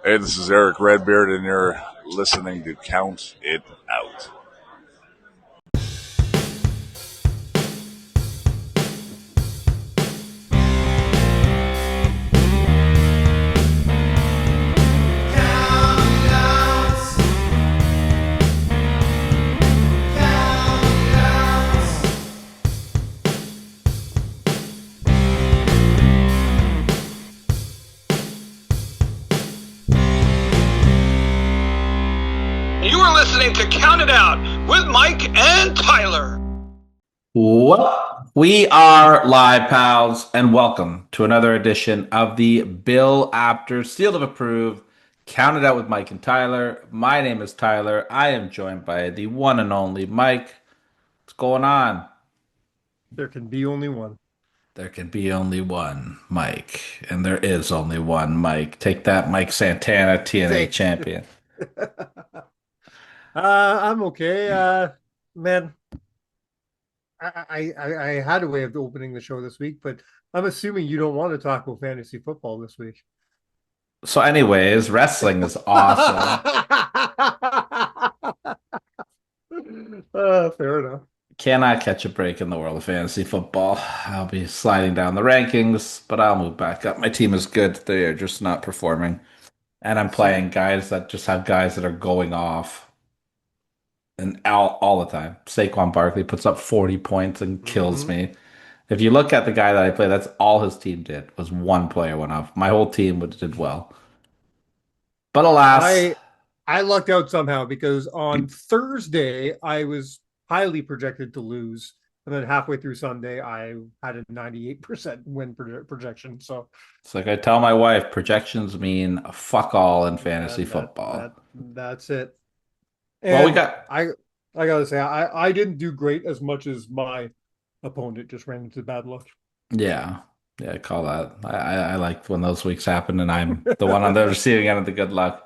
Hey, this is Eric Redbeard, and you're listening to Count It Out. You are listening to Count It Out with Mike and Tyler. What? We are live, pals, and welcome to another edition of the Bill Apter Seal of Approved Count It Out with Mike and Tyler. My name is Tyler. I am joined by the one and only Mike. What's going on? There can be only one. There can be only one Mike, and there is only one Mike. Take that, Mike Santana, TNA champion. I'm okay. Man, I had a way of opening the show this week, but I'm assuming you don't want to talk about fantasy football this week. So, anyways, wrestling is awesome. Fair enough. Cannot catch a break in the world of fantasy football. I'll be sliding down the rankings, but I'll move back up. My team is good. They are just not performing. And I'm playing guys that just have guys that are going off and all the time. Saquon Barkley puts up 40 points and kills me. If you look at the guy that I play, that's all his team did was one player went off. My whole team did well. But alas, I lucked out somehow because on Thursday I was highly projected to lose, and then halfway through Sunday I had a 98% win projection. So it's like I tell my wife, projections mean fuck all in fantasy football. That's it. Well, we And got I gotta say, I didn't do great as much as my opponent just ran into bad luck. yeah, yeah, call that. I like when those weeks happen and I'm the one on the receiving end of the good luck.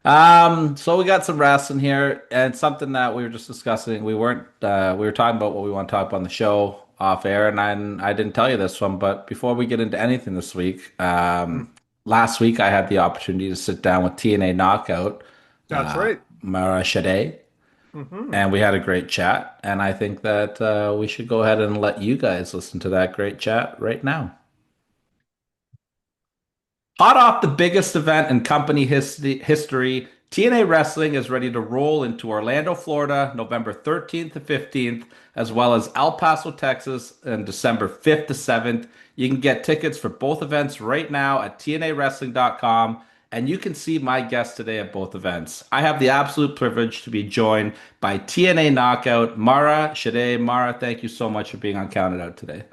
So we got some wrestling here and something that we were just discussing. We were talking about what we want to talk about on the show off air, and I didn't tell you this one, but before we get into anything this week, last week I had the opportunity to sit down with TNA Knockout, That's right. Mara Shade, Mm-hmm. and we had a great chat. And I think that we should go ahead and let you guys listen to that great chat right now. Hot off the biggest event in company history, TNA Wrestling is ready to roll into Orlando, Florida, November 13th to 15th, as well as El Paso, Texas, on December 5th to 7th. You can get tickets for both events right now at tnawrestling.com, and you can see my guests today at both events. I have the absolute privilege to be joined by TNA Knockout, Mara Shade. Mara, thank you so much for being on Counted Out today.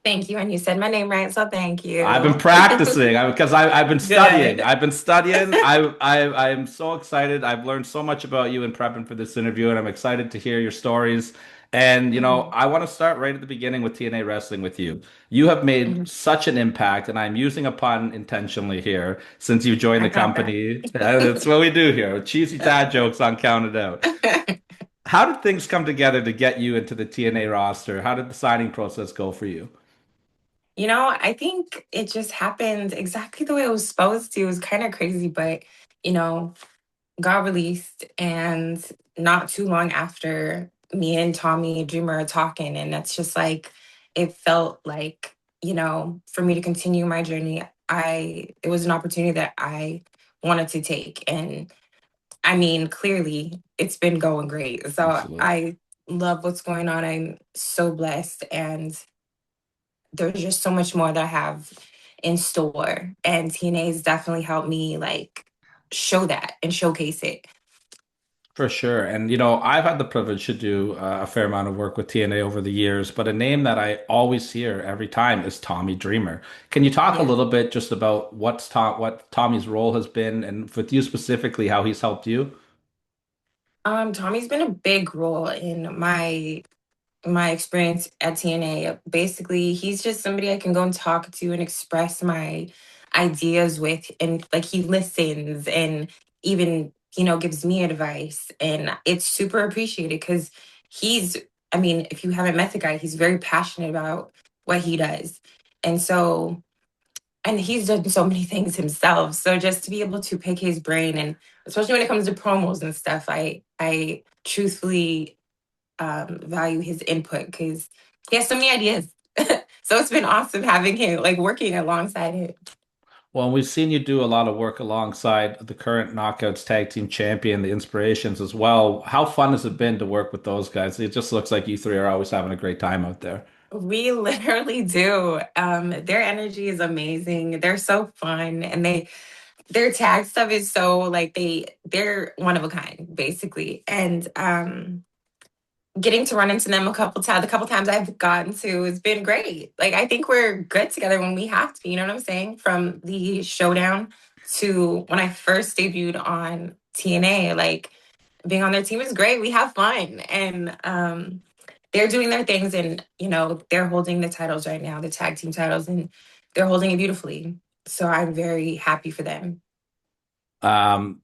Thank you. And you said my name right, so thank you. I've been practicing because I've been studying. Good. I've been studying. I'm so excited. I've learned so much about you in prepping for this interview, and I'm excited to hear your stories. And I want to start right at the beginning with TNA Wrestling with you. You have made such an impact, and I'm using a pun intentionally here since you joined the company. That's what we do here. Cheesy dad jokes on Counted Out. How did things come together to get you into the TNA roster? How did the signing process go for you? I think it just happened exactly the way it was supposed to. It was kind of crazy, but, you know, got released. And not too long after, me and Tommy Dreamer are talking. And that's just like, it felt like, for me to continue my journey, it was an opportunity that I wanted to take. And I mean, clearly it's been going great. So Absolutely. I love what's going on. I'm so blessed. And there's just so much more that I have in store. And TNA has definitely helped me show that and showcase it. For sure. And, I've had the privilege to do a fair amount of work with TNA over the years, but a name that I always hear every time is Tommy Dreamer. Can you talk a Yeah. little bit just about what Tommy's role has been and with you specifically, how he's helped you? Tommy's been a big role in my experience at TNA. Basically, he's just somebody I can go and talk to and express my ideas with. And he listens and even, gives me advice. And it's super appreciated because I mean, if you haven't met the guy, he's very passionate about what he does. And so and he's done so many things himself. So just to be able to pick his brain, and especially when it comes to promos and stuff, I truthfully value his input because he has so many ideas. So it's been awesome having him, like working alongside him. Well, we've seen you do a lot of work alongside the current Knockouts Tag Team Champion, the Inspirations as well. How fun has it been to work with those guys? It just looks like you three are always having a great time out there. We literally do. Their energy is amazing. They're so fun, and their tag stuff is so like they're one of a kind, basically. And getting to run into them the couple times I've gotten to, it's been great. Like I think we're good together when we have to be, you know what I'm saying? From the showdown to when I first debuted on TNA, like being on their team is great. We have fun. And they're doing their things, and they're holding the titles right now, the tag team titles, and they're holding it beautifully. So I'm very happy for them. Um,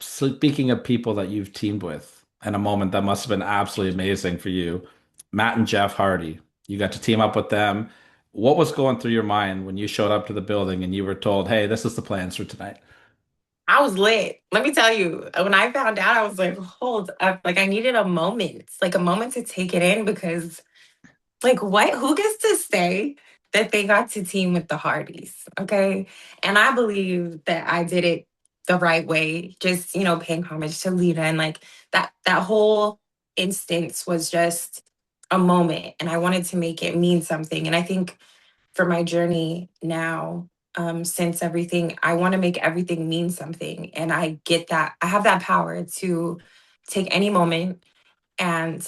Speaking of people that you've teamed with, and a moment that must have been absolutely amazing for you, Matt and Jeff Hardy. You got to team up with them. What was going through your mind when you showed up to the building and you were told, "Hey, this is the plans for tonight"? I was lit. Let me tell you, when I found out, I was like, hold up. Like, I needed a moment, like a moment to take it in because, like, what? Who gets to say that they got to team with the Hardys? Okay. And I believe that I did it the right way, just, paying homage to Lita. And like that whole instance was just a moment. And I wanted to make it mean something. And I think for my journey now, since everything, I want to make everything mean something. And I get that. I have that power to take any moment and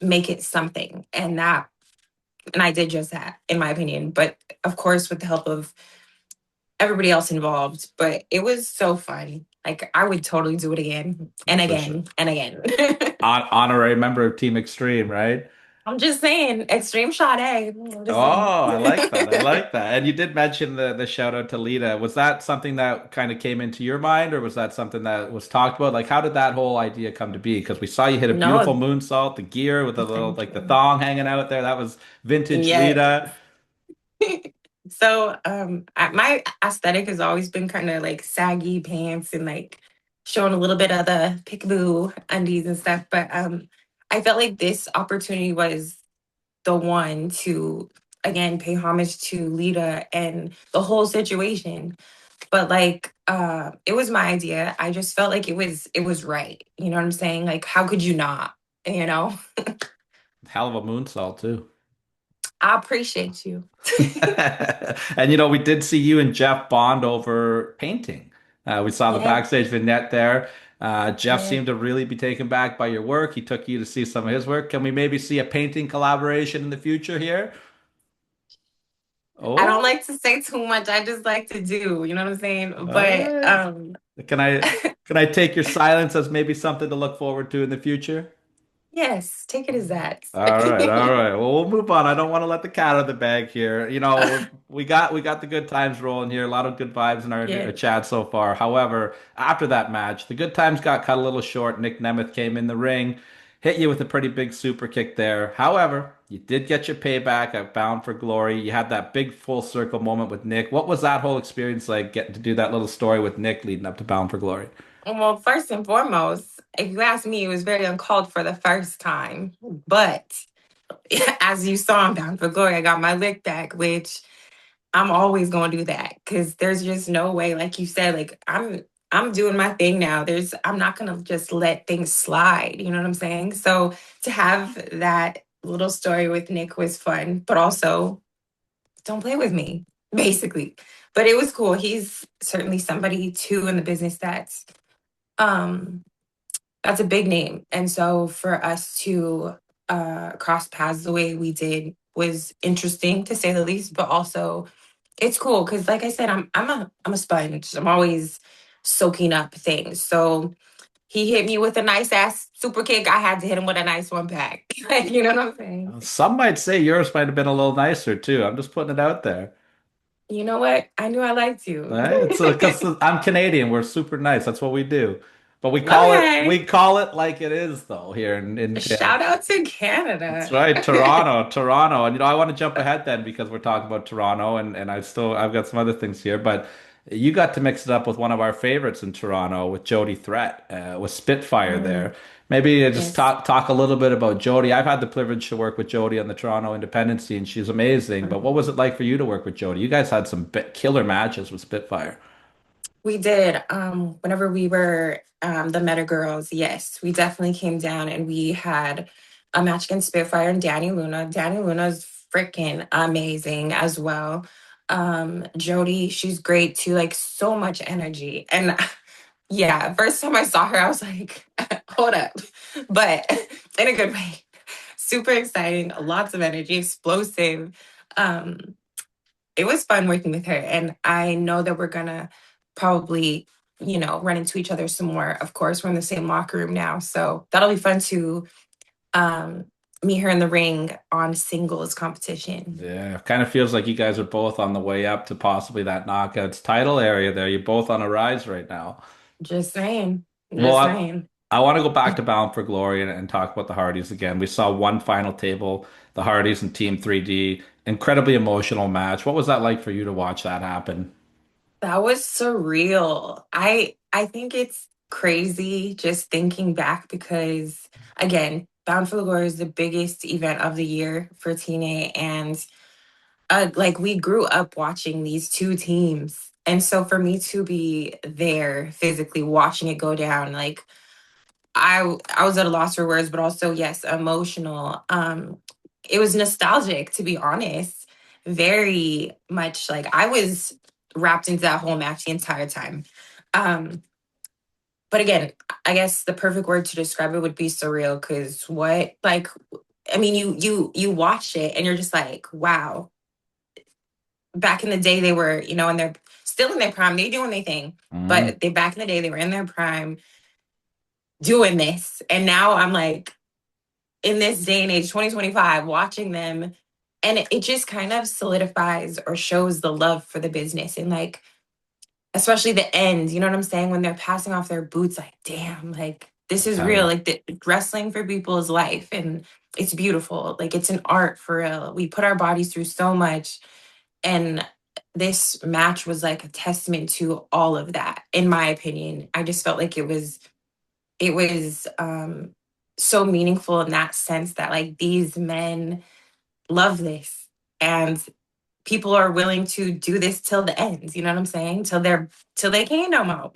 make it something. And I did just that, in my opinion. But of course, with the help of everybody else involved. But it was so fun. Like I would totally do it again and For sure. again and again. Honorary member of Team Extreme, right? I'm just saying, extreme shot, eh? I'm Oh, just saying. I like that. I like that. And you did mention the shout out to Lita. Was that something that kind of came into your mind, or was that something that was talked about? Like, how did that whole idea come to be? Because we saw you hit a beautiful No, moonsault, the gear with the little thank like the you. thong hanging out there. That was vintage Yeah. Lita. So my aesthetic has always been kind of like saggy pants and like showing a little bit of the peekaboo undies and stuff. But I felt like this opportunity was the one to again pay homage to Lita and the whole situation. But like it was my idea. I just felt like it was right. You know what I'm saying? Like how could you not? You know? Hell of a moonsault too. I appreciate you. And we did see you and Jeff bond over painting. We saw the Yeah. backstage vignette there. Jeff Yeah. seemed to really be taken back by your work. He took you to see some of his work. Can we maybe see a painting collaboration in the future here? I don't Oh, like to say too much. I just like to do, you know what I'm saying? all But right. Can I take your silence as maybe something to look forward to in the future? yes, take it as that. All right, all right. Well, we'll move on. I don't want to let the cat out of the bag here. We got the good times rolling here. A lot of good vibes in our Yeah. chat so far. However, after that match, the good times got cut a little short. Nick Nemeth came in the ring, hit you with a pretty big super kick there. However, you did get your payback at Bound for Glory. You had that big full circle moment with Nick. What was that whole experience like getting to do that little story with Nick leading up to Bound for Glory? Well, first and foremost, if you ask me, it was very uncalled for the first time. But as you saw in Bound for Glory, I got my lick back, which I'm always gonna do that because there's just no way, like you said, like I'm doing my thing now. I'm not gonna just let things slide. You know what I'm saying? So to have that little story with Nick was fun, but also don't play with me, basically. But it was cool. He's certainly somebody too in the business um that's a big name. And so for us to cross paths the way we did was interesting to say the least, but also it's cool because like I said, I'm a sponge. I'm always soaking up things. So he hit me with a nice ass super kick. I had to hit him with a nice one back. Like, you know what I'm saying? Some might say yours might have been a little nicer too. I'm just putting it out there. You know what? I knew I liked you. Right? It's because I'm Canadian. We're super nice. That's what we do. But Okay. we call it like it is though here in Canada. Shout out to That's Canada. right, Toronto, Toronto. And I want to jump ahead then because we're talking about Toronto and I've got some other things here, but you got to mix it up with one of our favorites in Toronto with Jody Threat, with Spitfire Mm, there. Maybe just yes. talk a little bit about Jody. I've had the privilege to work with Jody on the Toronto independent scene. She's amazing. But what was it like for you to work with Jody? You guys had some killer matches with Spitfire. We did. Whenever we were the Meta Girls, yes, we definitely came down and we had a match against Spitfire and Danny Luna. Danny Luna's freaking amazing as well. Jody, she's great too, like so much energy. And yeah, first time I saw her, I was like, hold up. But in a good way. Super exciting, lots of energy, explosive. Um, it was fun working with her. And I know that we're gonna probably, run into each other some more. Of course, we're in the same locker room now. So that'll be fun to um meet her in the ring on singles competition. Yeah, it kind of feels like you guys are both on the way up to possibly that knockouts title area there. You're both on a rise right now. Just saying. Well, Just saying. I want to go back to Bound for Glory and talk about the Hardys again. We saw one final table, the Hardys and Team 3D. Incredibly emotional match. What was that like for you to watch that happen? That was surreal. I think it's crazy just thinking back because again, Bound for the Glory is the biggest event of the year for TNA, and like we grew up watching these two teams. And so for me to be there physically watching it go down, like I was at a loss for words, but also yes, emotional. It was nostalgic to be honest. Very much like I was wrapped into that whole match the entire time. Um, but again, I guess the perfect word to describe it would be surreal because what like I mean you watch it and you're just like, wow, back in the day they were, and they're still in their prime, they doing their thing. Mhm. But they back in the day they were in their prime doing this. And now I'm like, in this day and age, 2025, watching them, and it just kind of solidifies or shows the love for the business. And like, especially the end, you know what I'm saying? When they're passing off their boots, like, damn, like this is real. Tell Like the wrestling for people is life. And it's beautiful. Like it's an art for real. We put our bodies through so much. And this match was like a testament to all of that, in my opinion. I just felt like it was so meaningful in that sense that like these men love this and people are willing to do this till the end, you know what I'm saying, till they can't no more.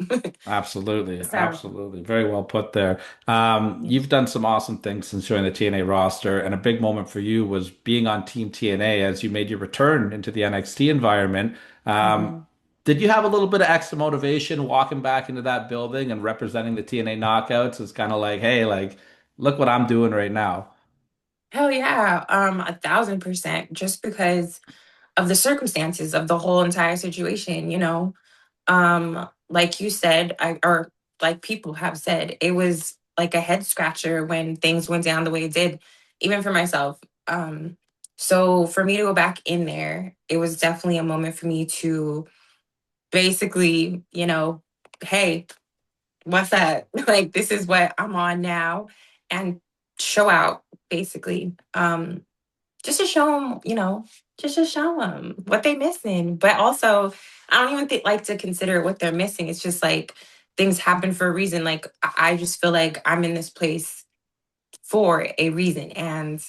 Absolutely, So absolutely. Very well put there. You've yes. done some awesome things since joining the TNA roster, and a big moment for you was being on Team TNA as you made your return into the NXT environment. Um, Mhm. did you have a little bit of extra motivation walking back into that building and representing the TNA knockouts? It's kind of like, hey, like, look what I'm doing right now. Hell yeah, 1,000%, just because of the circumstances of the whole entire situation, like you said, or like people have said, it was like a head scratcher when things went down the way it did, even for myself. So for me to go back in there, it was definitely a moment for me to basically, hey, what's that? Like this is what I'm on now, and show out basically. Just to show them, just to show them what they missing. But also, I don't even like to consider what they're missing. It's just like things happen for a reason. Like I just feel like I'm in this place for a reason, and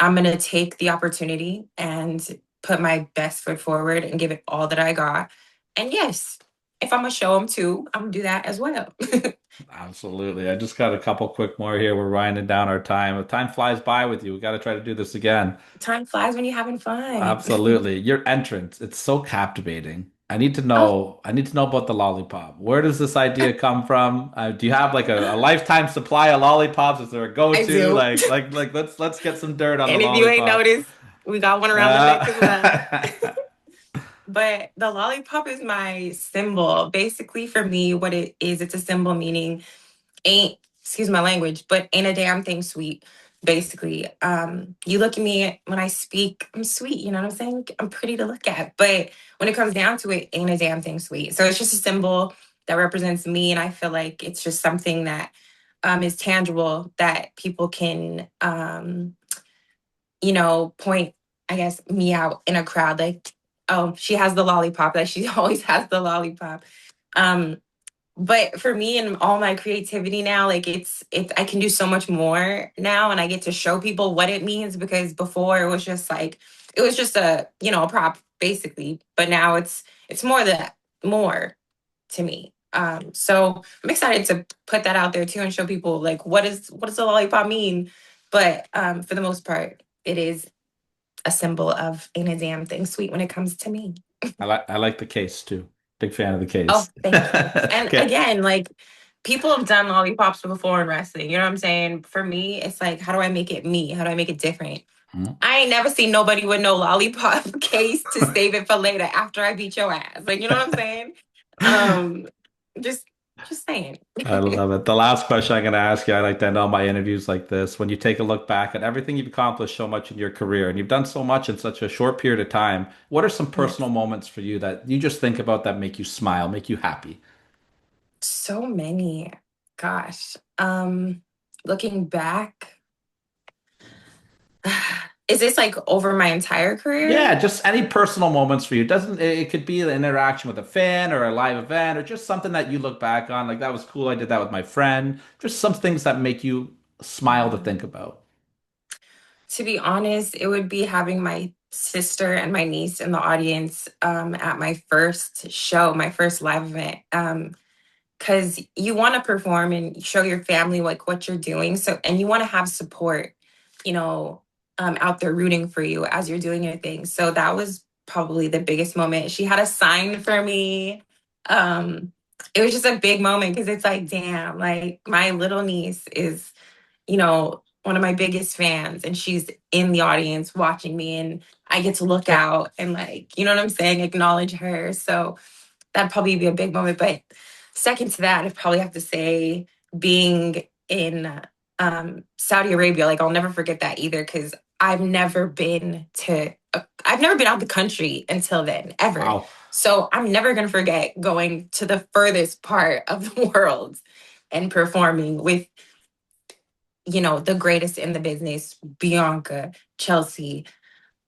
I'm gonna take the opportunity and put my best foot forward and give it all that I got. And yes, if I'm gonna show them too, I'm gonna do that as well. Absolutely. I just got a couple quick more here. We're winding down our time. Time flies by with you. We got to try to do this again. Time flies when you're having fun. Absolutely. Your entrance, it's so captivating. Oh, I need to know about the lollipop. Where does this idea come from? Do you have like a lifetime supply of lollipops? Is there a I go-to? do. Let's get some dirt on the And if you ain't lollipop. noticed, we got one around the neck as well. Uh, But the lollipop is my symbol. Basically, for me, what it is, it's a symbol meaning ain't, excuse my language, but ain't a damn thing sweet. Basically, you look at me when I speak, I'm sweet. You know what I'm saying? I'm pretty to look at. But when it comes down to it, ain't a damn thing sweet. So it's just a symbol. that represents me. And I feel like it's just something that is tangible that people can, point, I guess, me out in a crowd. Like, oh, she has the lollipop. Like she always has the lollipop. Um, but for me and all my creativity now, like it's I can do so much more now, and I get to show people what it means, because before it was just a prop basically, but now it's more to me. So I'm excited to put that out there too and show people like what does a lollipop mean. But for the most part, it is a symbol of ain't a damn thing sweet when it comes to me. I like the case too. Big fan of the Oh, case. thank you. And Okay. again, like people have done lollipops before in wrestling. You know what I'm saying? For me, it's like, how do I make it me? How do I make it different? Mhm. I ain't never seen nobody with no lollipop case to save it for later after I beat your ass. Like, you know what I'm saying? Um, just just saying. I love it. The last question I'm going to ask you, I like to end all my interviews like this. When you take a look back at everything you've accomplished so much in your career, and you've done so much in such a short period of time, what are some personal Yes. moments for you that you just think about that make you smile, make you happy? So many. Gosh. Looking back, is this like over my entire Yeah, career? just any personal moments for you. It could be an interaction with a fan or a live event or just something that you look back on like that was cool. I did that with my friend. Just some things that make you smile to think about. To be honest, it would be having my sister and my niece in the audience at my first show, my first live event. Because you want to perform and show your family like what you're doing. So, and you want to have support, you know, out there rooting for you as you're doing your thing. So that was probably the biggest moment. She had a sign for me. Um, it was just a big moment because it's like, damn, like my little niece is one of my biggest fans, and she's in the audience watching me, and I get to look out and like, you know what I'm saying, acknowledge her. So that'd probably be a big moment. But second to that, I'd probably have to say being in Saudi Arabia. Like I'll never forget that either, because I've never been out the country until then, ever. Wow. So I'm never gonna forget going to the furthest part of the world and performing with the greatest in the business, Bianca, Chelsea,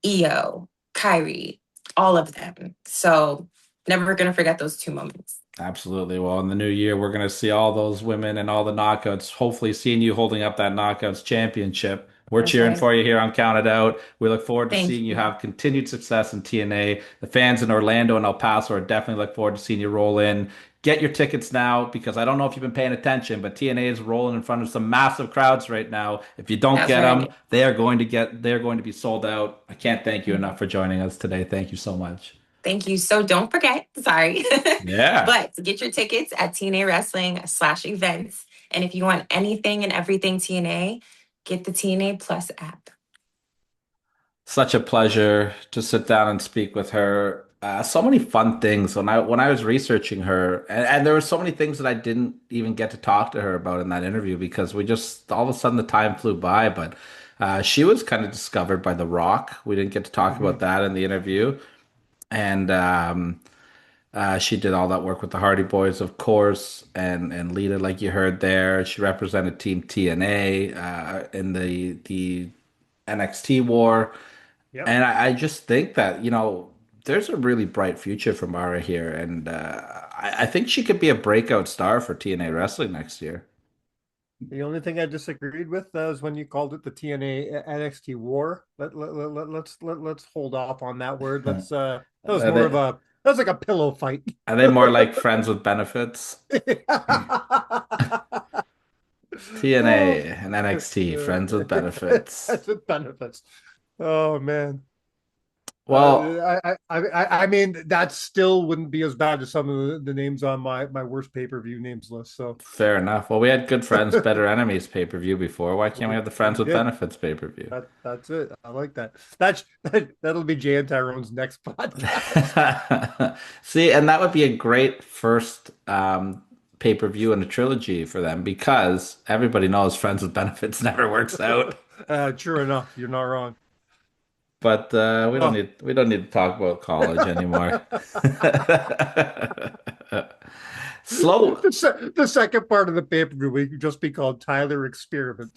Io, Kyrie, all of them. So never gonna forget those two moments. Absolutely. Well, in the new year, we're going to see all those women and all the knockouts. Hopefully, seeing you holding up that knockouts championship. We're That's cheering right. for you here on Count It Out. We look forward to Thank seeing you you. have continued success in TNA. The fans in Orlando and El Paso are definitely look forward to seeing you roll in. Get your tickets now because I don't know if you've been paying attention, but TNA is rolling in front of some massive crowds right now. If you don't That's get them, right. they're going to be sold out. I can't thank you Mhm. enough for joining us today. Thank you so much. Thank you. So don't forget, sorry, Yeah. but get your tickets at TNA Wrestling/events. And if you want anything and everything TNA, get the TNA Plus app. Such a pleasure to sit down and speak with her. So many fun things when I was researching her, and there were so many things that I didn't even get to talk to her about in that interview because we just all of a sudden the time flew by. But she was kind of discovered by The Rock. We didn't get to talk about Mhm. that in the interview, and she did all that work with the Hardy Boys, of course, and Lita, like you heard there. She represented Team TNA in the NXT war. Yep. And I just think that, there's a really bright future for Mara here. And I think she could be a breakout star for TNA Wrestling next year. The only thing I disagreed with is when you called it the TNA NXT war. Let's hold off on that word. That was Are more of they, that was like a pillow fight. are they more like friends with benefits? Oh, TNA and NXT, friends with benefits. that's with benefits. Oh man. Well, I mean, that still wouldn't be as bad as some of the names on my worst pay-per-view names list. So fair enough. Well, we had Good Friends, Better Enemies pay-per-view before. Why can't we we, have the we Friends with did. Benefits pay-per-view? That's it. I like that. That'll be Jay and Tyrone's next podcast. See, and that would be a great first pay-per-view in a trilogy for them because everybody knows Friends with Benefits never works out. True enough, you're not wrong. But Oh. we don't need to talk about college anymore. Slow. The second part of the pay-per-view would just be called Tyler Experiments.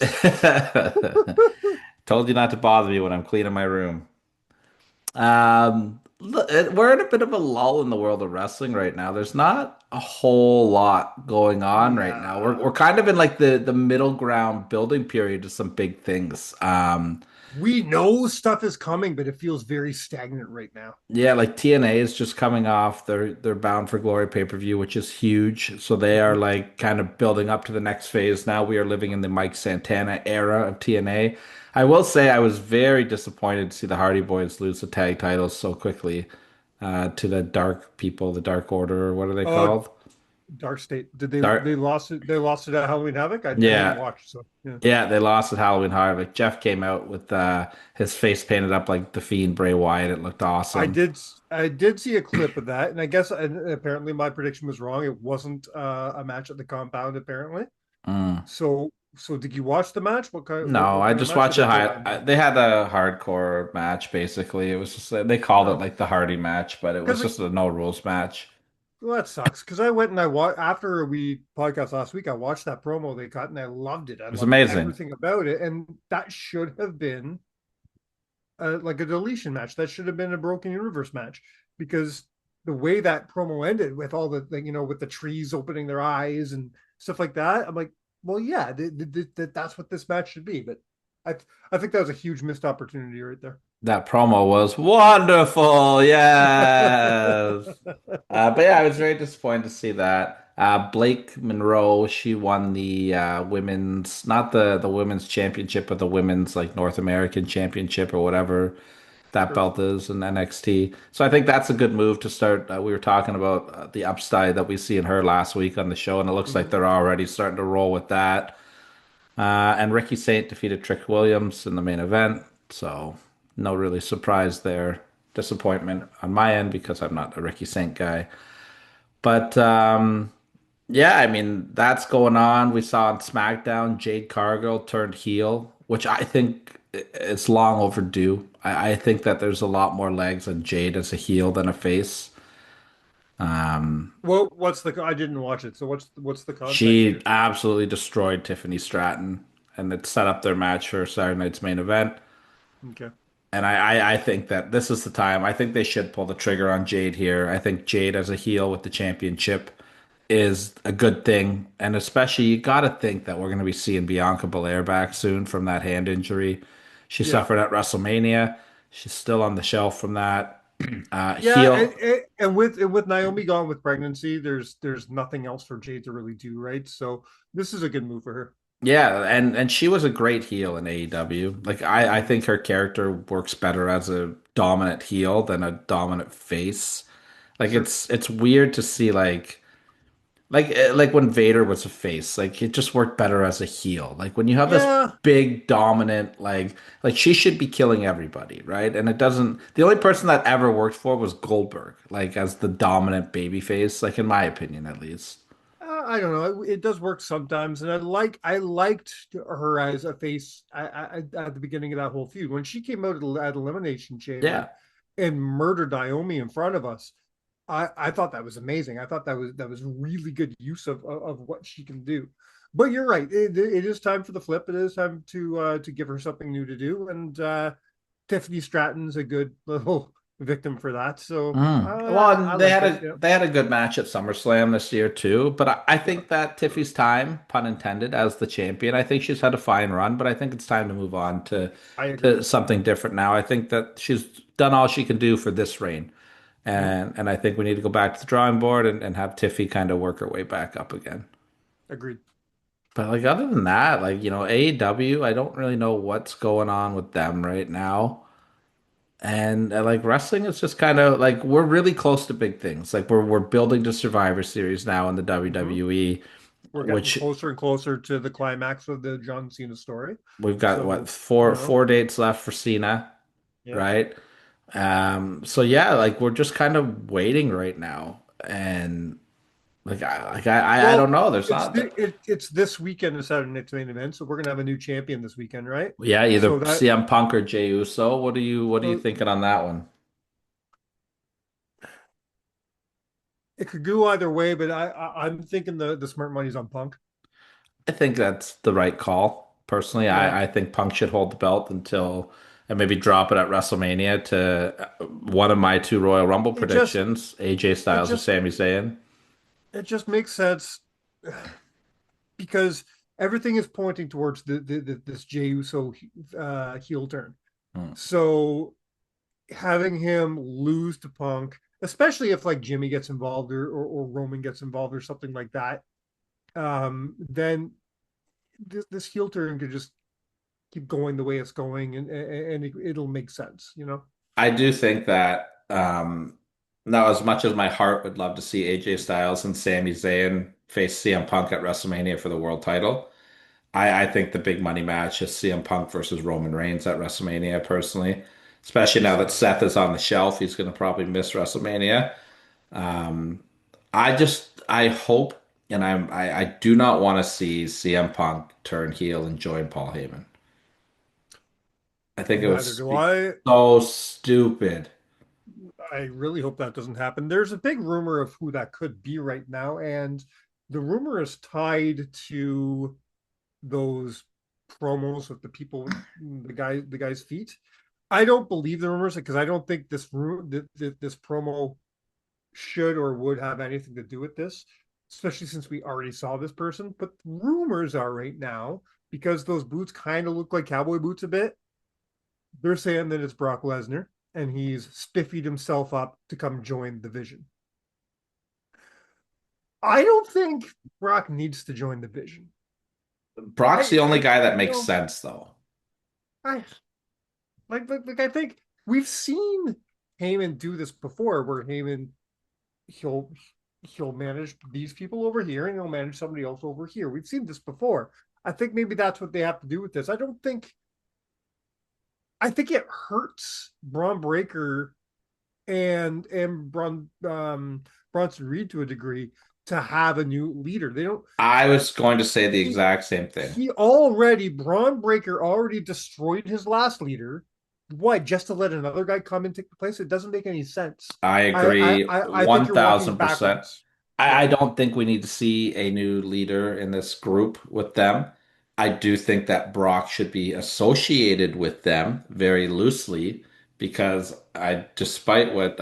Told you not to bother me when I'm cleaning my room. We're in a bit of a lull in the world of wrestling right now. There's not a whole lot going on right now. We're Yeah. we're kind of in like the middle ground building period to some big things. We know stuff is coming, but it feels very stagnant right now. Yeah, like TNA is just coming off their Bound for Glory pay-per-view, which is huge. So they are Mhm. like kind of building up to the next phase. Now we are living in the Mike Santana era of TNA. I will say I was very disappointed to see the Hardy Boys lose the tag titles so quickly to the Dark people, the Dark Order, or what are they Oh, called? Dark State. Did they Dark. they lost it? They lost it at Halloween Havoc. I didn't Yeah, watch, so yeah. yeah, they lost at Halloween Havoc. Jeff came out with his face painted up like the Fiend Bray Wyatt. It looked I awesome. did I did see a clip of that, and I guess and apparently my prediction was wrong. It wasn't a match at the compound, apparently. Mm. So did you watch the match? No, What I kind of just match watch did they a put high. on? They had a hardcore match basically. It was just they called it No, like the Hardy match, but it was because just a no rules match. well, that sucks. Because I went and I watched after we podcast last week. I watched that promo they cut, and I loved it. I It was loved amazing. everything about it, and that should have been like a deletion match. That should have been a Broken Universe match because the way that promo ended with all the like, with the trees opening their eyes and stuff like that, I'm like, well, yeah, that's what this match should be. But I I think that was a huge missed opportunity right there. That promo was wonderful. Yes. But yeah, I was very disappointed to see that. Blake Monroe, she won the women's, not the women's championship, but the women's like North American championship or whatever that Sure. belt is in NXT. So I think that's a good move to start. We were talking about the upside that we see in her last week on the show, and it looks like Mhm. they're already starting to roll with that. And Ricky Saint defeated Trick Williams in the main event, so no really surprise there. Disappointment on my end because I'm not a Ricky Saint guy. But yeah, I mean that's going on. We saw on SmackDown Jade Cargill turned heel, which I think it's long overdue. I think that there's a lot more legs on Jade as a heel than a face. Um, Well, what's the? I didn't watch it. So what's the context she here? absolutely destroyed Tiffany Stratton, and it set up their match for Saturday night's main event. Okay. And I think that this is the time. I think they should pull the trigger on Jade here. I think Jade as a heel with the championship is a good thing. And especially, you got to think that we're going to be seeing Bianca Belair back soon from that hand injury she Yeah. suffered at WrestleMania. She's still on the shelf from that. Yeah, Heel. and with Naomi gone with pregnancy, there's nothing else for Jade to really do, right? So this is a good move for her. Yeah, and she was a great heel in AEW. Like I Mhm. think her character works better as a dominant heel than a dominant face. Like Sure. it's weird to see like when Vader was a face, like it just worked better as a heel. Like when you have this Yeah. big dominant like she should be killing everybody, right? And it doesn't. The only person that ever worked for was Goldberg, like as the dominant baby face, like in my opinion at least. I don't know. It does work sometimes, and I liked her as a face at the beginning of that whole feud when she came out at Elimination Yeah. Chamber and murdered Naomi in front of us. I thought that was amazing. I thought that was really good use of what she can do. But you're right. It is time for the flip. It is time to give her something new to do, and Tiffany Stratton's a good little victim for that. So Well, I and like it. Yeah. they had a good match at SummerSlam this year too. But I Yeah. think that Tiffy's time, pun intended, as the champion, I think she's had a fine run, but I think it's time to move on I agree. to something different now. I think that she's done all she can do for this reign. Mhm. And I think we need to go back to the drawing board and have Tiffy kind of work her way back up again. Agreed. But like other than that, like AEW, I don't really know what's going on with them right now. And like wrestling is just kind of like we're really close to big things. Like we're building to Survivor Series now in the Mhm. WWE, We're getting which closer and closer to the climax of the John Cena story. we've got So, what you know, four dates left for Cena, yeah. right? So yeah, like we're just kind of waiting right now. And I don't Well, know. There's it's not the, it, it's this weekend, the Saturday Night's main event. So we're gonna have a new champion this weekend, right? yeah, So either that CM Punk or Jey Uso. What are you uh, thinking on that one? it could go either way, but I'm thinking the smart money's on Punk. I think that's the right call. Personally, Yeah, I think Punk should hold the belt until and maybe drop it at WrestleMania to one of my two Royal Rumble it just predictions, AJ it Styles or just Sami Zayn. it just makes sense because everything is pointing towards this Jey Uso heel turn. Hmm. So having him lose to Punk, especially if like Jimmy gets involved or Roman gets involved or something like that, then this heel turn could just keep going the way it's going, and it'll make sense, you know. I do think that now as much as my heart would love to see AJ Styles and Sami Zayn face CM Punk at WrestleMania for the world title, I think the big money match is CM Punk versus Roman Reigns at WrestleMania personally. Especially now that Same. Seth is on the shelf, he's going to probably miss WrestleMania. Um, I hope and I do not want to see CM Punk turn heel and join Paul Heyman. I think it Neither was do I. so stupid. I really hope that doesn't happen. There's a big rumor of who that could be right now, and the rumor is tied to those promos with the people, the guy's feet. I don't believe the rumors because I don't think this promo should or would have anything to do with this, especially since we already saw this person. But rumors are right now because those boots kind of look like cowboy boots a bit. They're saying that it's Brock Lesnar and he's spiffied himself up to come join the Vision. I don't think Brock needs to join the Vision. Brock's the only guy that You makes know, sense though. I like I think we've seen Heyman do this before, where Heyman he'll he'll manage these people over here and he'll manage somebody else over here. We've seen this before. I think maybe that's what they have to do with this. I think it hurts Braun Breaker and Bronson Reed to a degree to have a new leader. They don't. I was going to say the He exact same thing. he already Braun Breaker already destroyed his last leader. Why? Just to let another guy come and take the place? It doesn't make any sense. I I agree I think you're walking 1000%. backwards. I Yeah, don't think we need to see a new leader in this group with them. I do think that Brock should be associated with them very loosely because despite what,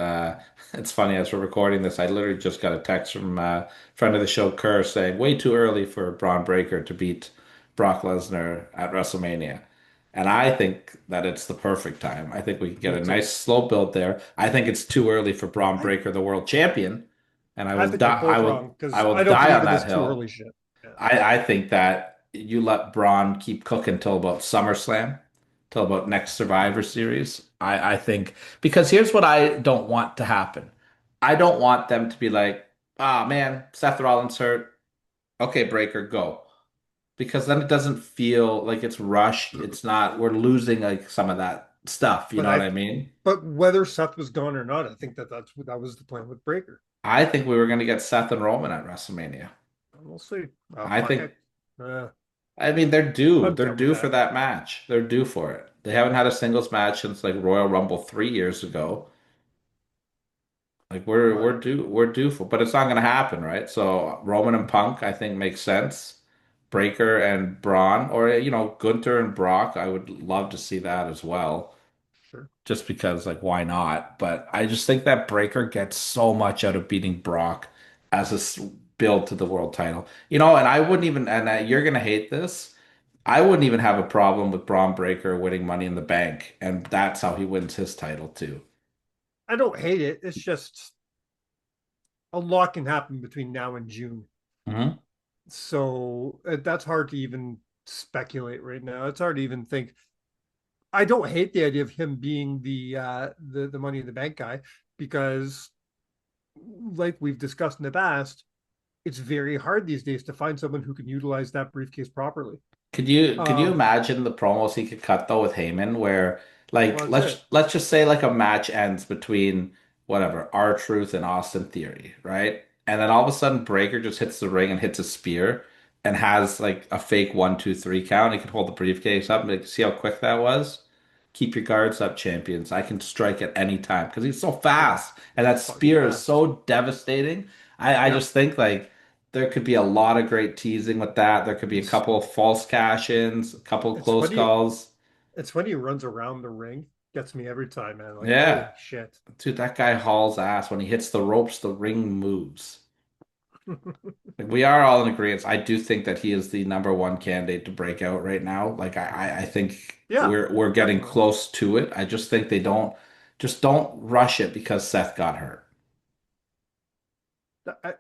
it's funny as we're recording this, I literally just got a text from a friend of the show, Kerr, saying way too early for Braun Breaker to beat Brock Lesnar at WrestleMania. And I think that it's the perfect time. I think we can get me a too. nice slow build there. I think it's too early for Braun I Breaker, the world champion, and I think you're both wrong I because will I don't die believe on in that this too hill. early shit. Yeah, I think that you let Braun keep cooking till about SummerSlam, till about next Survivor Series. I think because here's what I don't want to happen. I don't want them to be like, ah man, Seth Rollins hurt. Okay, Breaker, go. Because then it doesn't feel like it's rushed. It's not, we're losing like some of that stuff. You but know what I I mean? but whether Seth was gone or not, I think that was the plan with Breaker. I think we were going to get Seth and Roman at WrestleMania. We'll see. Oh I fuck think it. Uh, I mean, they're due. I'm They're done with due for that. that match. They're due for it. They haven't had a singles match since like Royal Rumble 3 years ago. Like Whatever. we're due for, but it's not going to happen, right? So Roman and Punk, I think, makes sense. Breaker and Braun, or Gunther and Brock, I would love to see that as well. Sure. Just because, like, why not? But I just think that Breaker gets so much out of beating Brock as a build to the world title. And I wouldn't even, and you're gonna hate this. I wouldn't even have a problem with Braun Breaker winning Money in the Bank, and that's how he wins his title too. I don't hate it. It's just a lot can happen between now and June. Hmm. So that's hard to even speculate right now. It's hard to even think. I don't hate the idea of him being the Money in the Bank guy because, like we've discussed in the past, it's very hard these days to find someone who can utilize that briefcase properly. Could you Um, imagine the promos he could cut though with Heyman where like well, that's it. let's just say like a match ends between whatever R-Truth and Austin Theory, right? And then all of a sudden Breaker just hits the ring and hits a spear and has like a fake 1, 2, 3 count. He could hold the briefcase up and like, see how quick that was? Keep your guards up, champions. I can strike at any time because he's so Yeah, fast. And he's that fucking spear is fast. so devastating. I Yeah, just think like there could be a lot of great teasing with that. There could be a it's couple of false cash-ins, a couple of it's close funny. calls. It's funny he runs around the ring. Gets me every time, man. Like, Yeah. holy shit. Dude, that guy hauls ass. When he hits the ropes, the ring moves. Like, we are all in agreement. I do think that he is the number one candidate to break out right now. Like I think Yeah, we're getting definitely. close to it. I just think they don't rush it because Seth got hurt. I,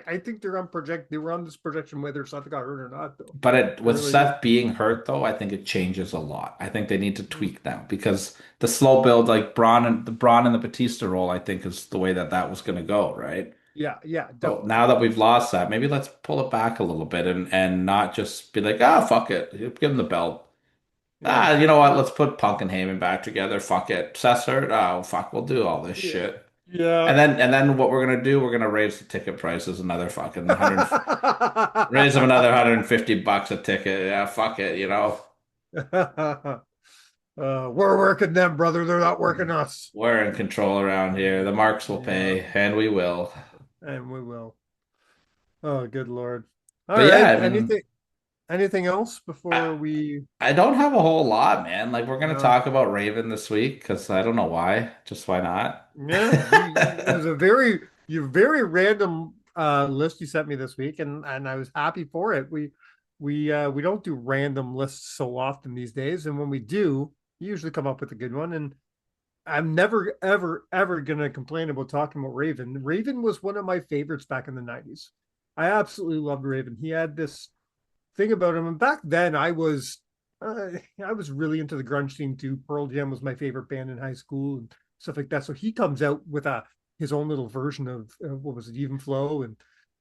I think they were on this projection whether Seth got hurt or not, though. But I with really do. Seth being hurt though, I think it changes a lot. I think they need to tweak now because the slow build, like Braun and the Batista role, I think is the way that that was going to go, right? Yeah, yeah, So definitely. now that we've lost that, maybe let's pull it back a little bit and not just be like, ah, fuck it, give him the belt. Yeah, Ah, you know what? Let's put Punk and Heyman back together. Fuck it. Seth's hurt. Oh, fuck. We'll do all this yeah, shit. yeah. And then what we're gonna do? We're gonna raise the ticket prices another fucking hundred. Raise them another $150 a ticket. Yeah, fuck it. You know, We're working them, brother. They're not working us. we're in control around here. The marks will Yeah, pay, and we will. and we will. Oh, good Lord. All But yeah, right. I mean, Anything else before I, we I don't have a whole lot, man. Like we're gonna uh talk about Raven this week because I don't know why. Just why not? yeah, it was a very random list you sent me this week, and I was happy for it. We don't do random lists so often these days, and when we do, you usually come up with a good one. And I'm never ever gonna complain about talking about Raven. Raven was one of my favorites back in the 90s. I absolutely loved Raven. He had this thing about him, and back then I was really into the grunge scene too. Pearl Jam was my favorite band in high school and stuff like that. So he comes out with a his own little version of what was it, Even Flow, and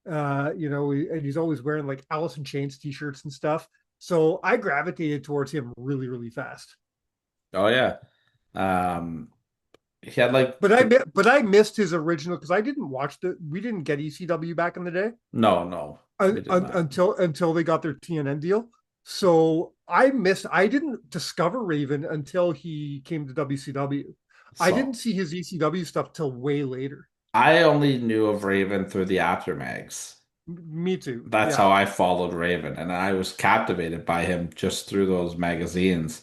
and he's always wearing like Alice in Chains t-shirts and stuff. So I gravitated towards him really, really fast. Oh yeah. Um, he had like But I missed his original because I didn't watch the we didn't get ECW back in the day no, we did not. until they got their TNN deal. So I didn't discover Raven until he came to WCW. I didn't So see his ECW stuff till way later. I only knew of Raven through the Aftermags. Me too. That's Yeah. how I followed Raven, and I was captivated by him just through those magazines.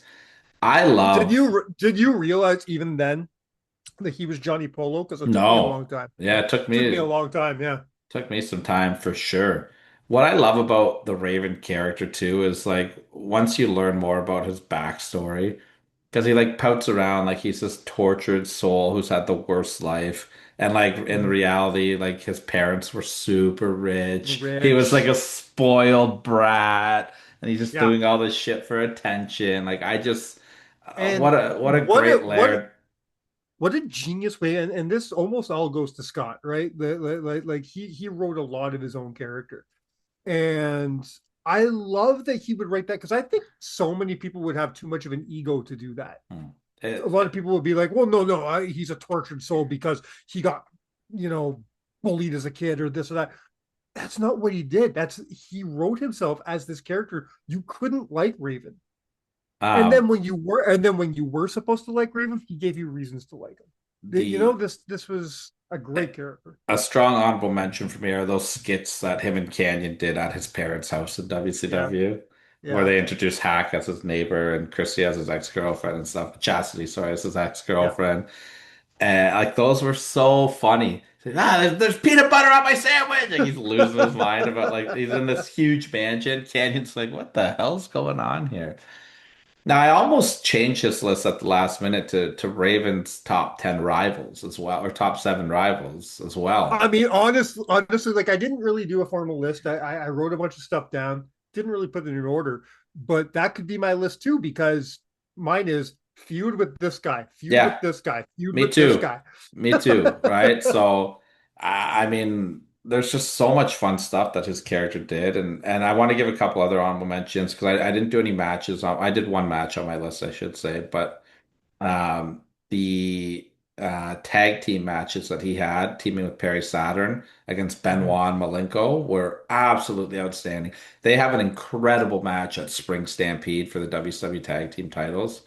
I love Did you realize even then that he was Johnny Polo? Because it took me a long no, time. yeah, Yeah, it took took me a me long time. Yeah. took me some time for sure. What I love about the Raven character too is like once you learn more about his backstory, because he like pouts around like he's this tortured soul who's had the worst life. And like in Mhm. reality, like his parents were super rich. He was like Rich. a spoiled brat, and he's just Yeah. doing all this shit for attention. Like I just, And what a great layered. what a genius way, and this almost all goes to Scott, right? Like he wrote a lot of his own character. And I love that he would write that because I think so many people would have too much of an ego to do that. Hmm. A lot of people would be like, well, no, he's a tortured soul because he got, you know, bullied as a kid or this or that. That's not what he did. He wrote himself as this character. You couldn't like Raven. Um, And then when you were supposed to like Raven, he gave you reasons to like him. the This was a great character. a strong honorable mention for me are those skits that him and Canyon did at his parents' house in Yeah, WCW, where yeah, they introduced Hack as his neighbor and Chrissy as his ex-girlfriend and stuff. Chastity, sorry, as his yeah. ex-girlfriend. And like those were so funny. He's like, there's peanut butter on my sandwich. Like he's losing his mind about like he's in this huge mansion. Canyon's like, what the hell's going on here? Now I almost changed this list at the last minute to Ravens top 10 rivals as well, or top seven rivals as well. I mean, honestly, like I didn't really do a formal list. I wrote a bunch of stuff down, didn't really put it in order, but that could be my list too because mine is feud with this guy, feud with Yeah, this guy, feud me with this too. guy. Me too, right? So I mean, there's just so much fun stuff that his character did, and I want to give a couple other honorable mentions because I didn't do any matches. I did one match on my list, I should say, but the tag team matches that he had, teaming with Perry Saturn against Mhm. Benoit and Malenko, were absolutely outstanding. They have an incredible match at Spring Stampede for the WCW Tag Team titles.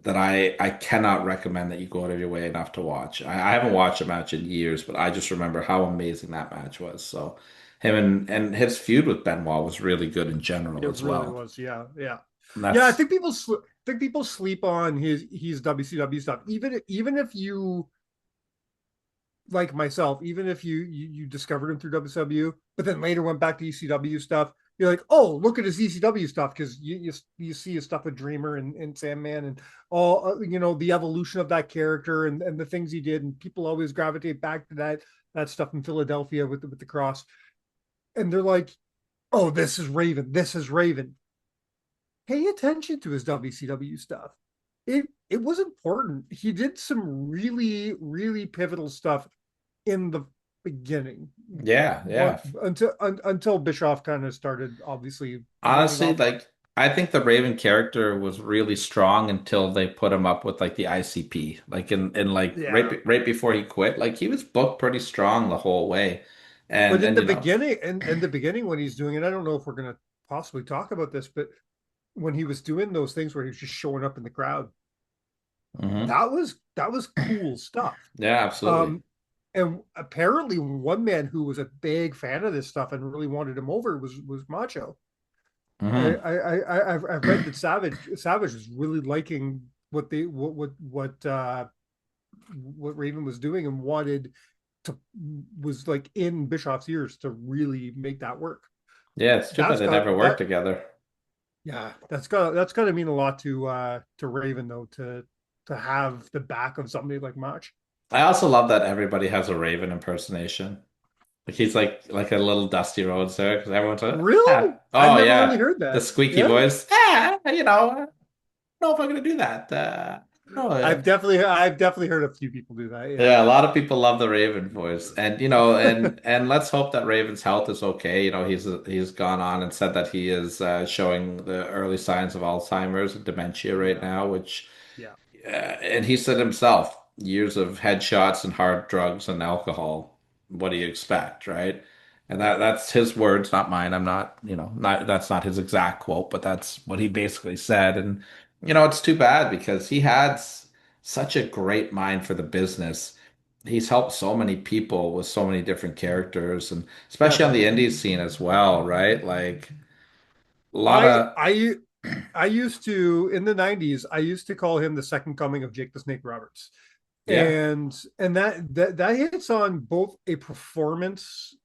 that I cannot recommend that you go out of your way enough to watch. I haven't watched a match in years, but I just remember how amazing that match was. So him and his feud with Benoit was really good in general It as really well. was. Yeah, yeah, And yeah. I that's think people sleep on his WCW stuff. Even if you like myself, even if you discovered him through WCW, but then later went back to ECW stuff, you're like, oh, look at his ECW stuff because you see his stuff with Dreamer and Sandman and all the evolution of that character and the things he did, and people always gravitate back to that stuff in Philadelphia with the cross, and they're like, oh, this is Raven, this is Raven. Pay attention to his WCW stuff. It was important. He did some really pivotal stuff in the beginning. yeah, One yeah. until Bischoff kind of started obviously waning Honestly, off. like I think the Raven character was really strong until they put him up with like the ICP. Like in like Yeah, right before he quit, like he was booked pretty strong the whole way. but in And the you know, beginning, in the beginning when he's doing it, I don't know if we're gonna possibly talk about this, but when he was doing those things where he was just showing up in the crowd, hmm that was cool stuff. Yeah, absolutely. Um, and apparently, one man who was a big fan of this stuff and really wanted him over was Macho. hmm I've read that Savage is really liking what Raven was doing and wanted to was like in Bischoff's ears to really make that work. Yeah, it's too bad That's they never got worked that together. Yeah, that's got to mean a lot to Raven though to have the back of somebody like Mach. I also love that everybody has a Raven impersonation. Like he's like a little Dusty Rhodes there because everyone's like, Really? ah. I've Oh never really yeah, heard the that. squeaky Yeah. voice. Ah, you know, I don't know if I'm gonna do that. No, I've definitely heard a few people do that. Yeah. yeah, a lot of people love the Raven voice, and you know, and let's hope that Raven's health is okay. You know, he's gone on and said that he is showing the early signs of Alzheimer's and dementia right Yeah. now, which Yeah. and he said himself, years of headshots and hard drugs and alcohol. What do you expect, right? And Yeah. that's his words, not mine. I'm not, you know, not that's not his exact quote, but that's what he basically said. And you know, it's too bad because he had such a great mind for the business. He's helped so many people with so many different characters, and especially on the Definitely. indie scene as well, right? Like a lot I of I I used to in the 90s, I used to call him the second coming of Jake the Snake Roberts. yeah. And that hits on both a performance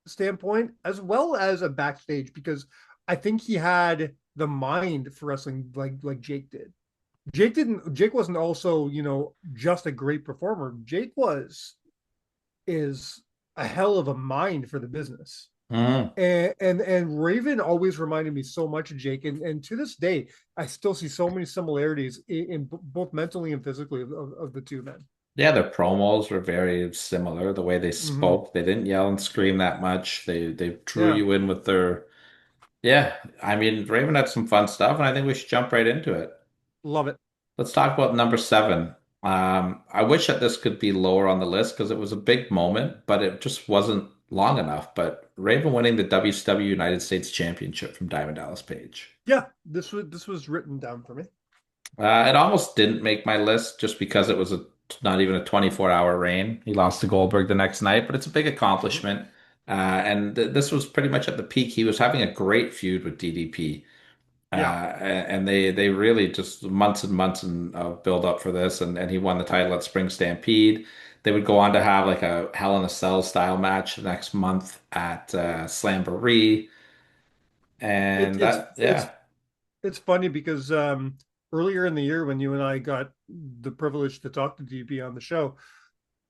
standpoint as well as a backstage because I think he had the mind for wrestling like Jake did. Jake wasn't also, just a great performer. Jake is a hell of a mind for the business. Mhm. And Raven always reminded me so much of Jake, and to this day, I still see so many similarities in both mentally and physically of the two men. Yeah, their promos were very similar. The way they Hmm. spoke, they didn't yell and scream that much. They drew Yeah, you in with their yeah. I mean, Raven had some fun stuff, and I think we should jump right into it. love it. Let's talk about number seven. I wish that this could be lower on the list because it was a big moment, but it just wasn't long enough. But Raven winning the WCW United States Championship from Diamond Dallas Page. Yeah, this was written down for me. It almost didn't make my list just because it was not even a 24-hour reign. He lost to Goldberg the next night, but it's a big Mhm. accomplishment. And this was pretty much at the peak. He was having a great feud with DDP. Yeah, And they really just months and months of build up for this. And he won the title at Spring Stampede. They would go on to have like a Hell in a Cell style match next month at Slamboree. it, And it's that, it's yeah. it's funny because earlier in the year when you and I got the privilege to talk to DP on the show,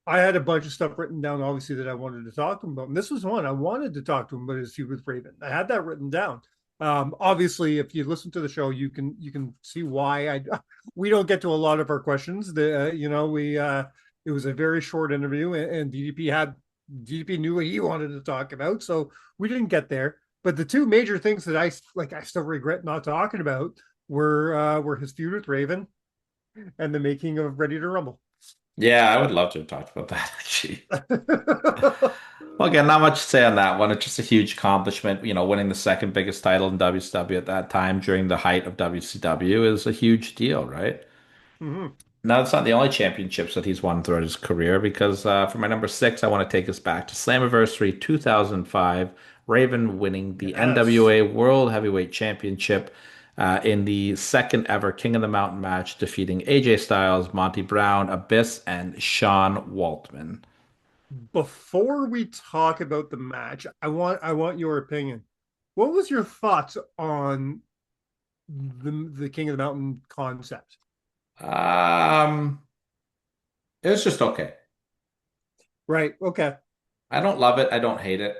I had a bunch of stuff written down, obviously, that I wanted to talk to him about. And this was one I wanted to talk to him about his feud with Raven. I had that written down. Obviously, if you listen to the show, you can see why I we don't get to a lot of our questions. We it was a very short interview, and DDP knew what he wanted to talk about, so we didn't get there. But the two major things that I still regret not talking about were his feud with Raven and the making of Ready to Rumble. Yeah, I would love to have talked about that actually. Well, again, not much to say on that one. It's just a huge accomplishment. You know, winning the second biggest title in WCW at that time during the height of WCW is a huge deal, right? Hmm. Now, that's not the only championships that he's won throughout his career because for my number six, I want to take us back to Slammiversary 2005, Raven winning the Yes. NWA World Heavyweight Championship in the second ever King of the Mountain match, defeating AJ Styles, Monty Brown, Abyss, and Sean Waltman. Before we talk about the match, I want your opinion. What was your thoughts on the King of the Mountain concept? Um, it was just okay. Right. Okay. I don't love it. I don't hate it.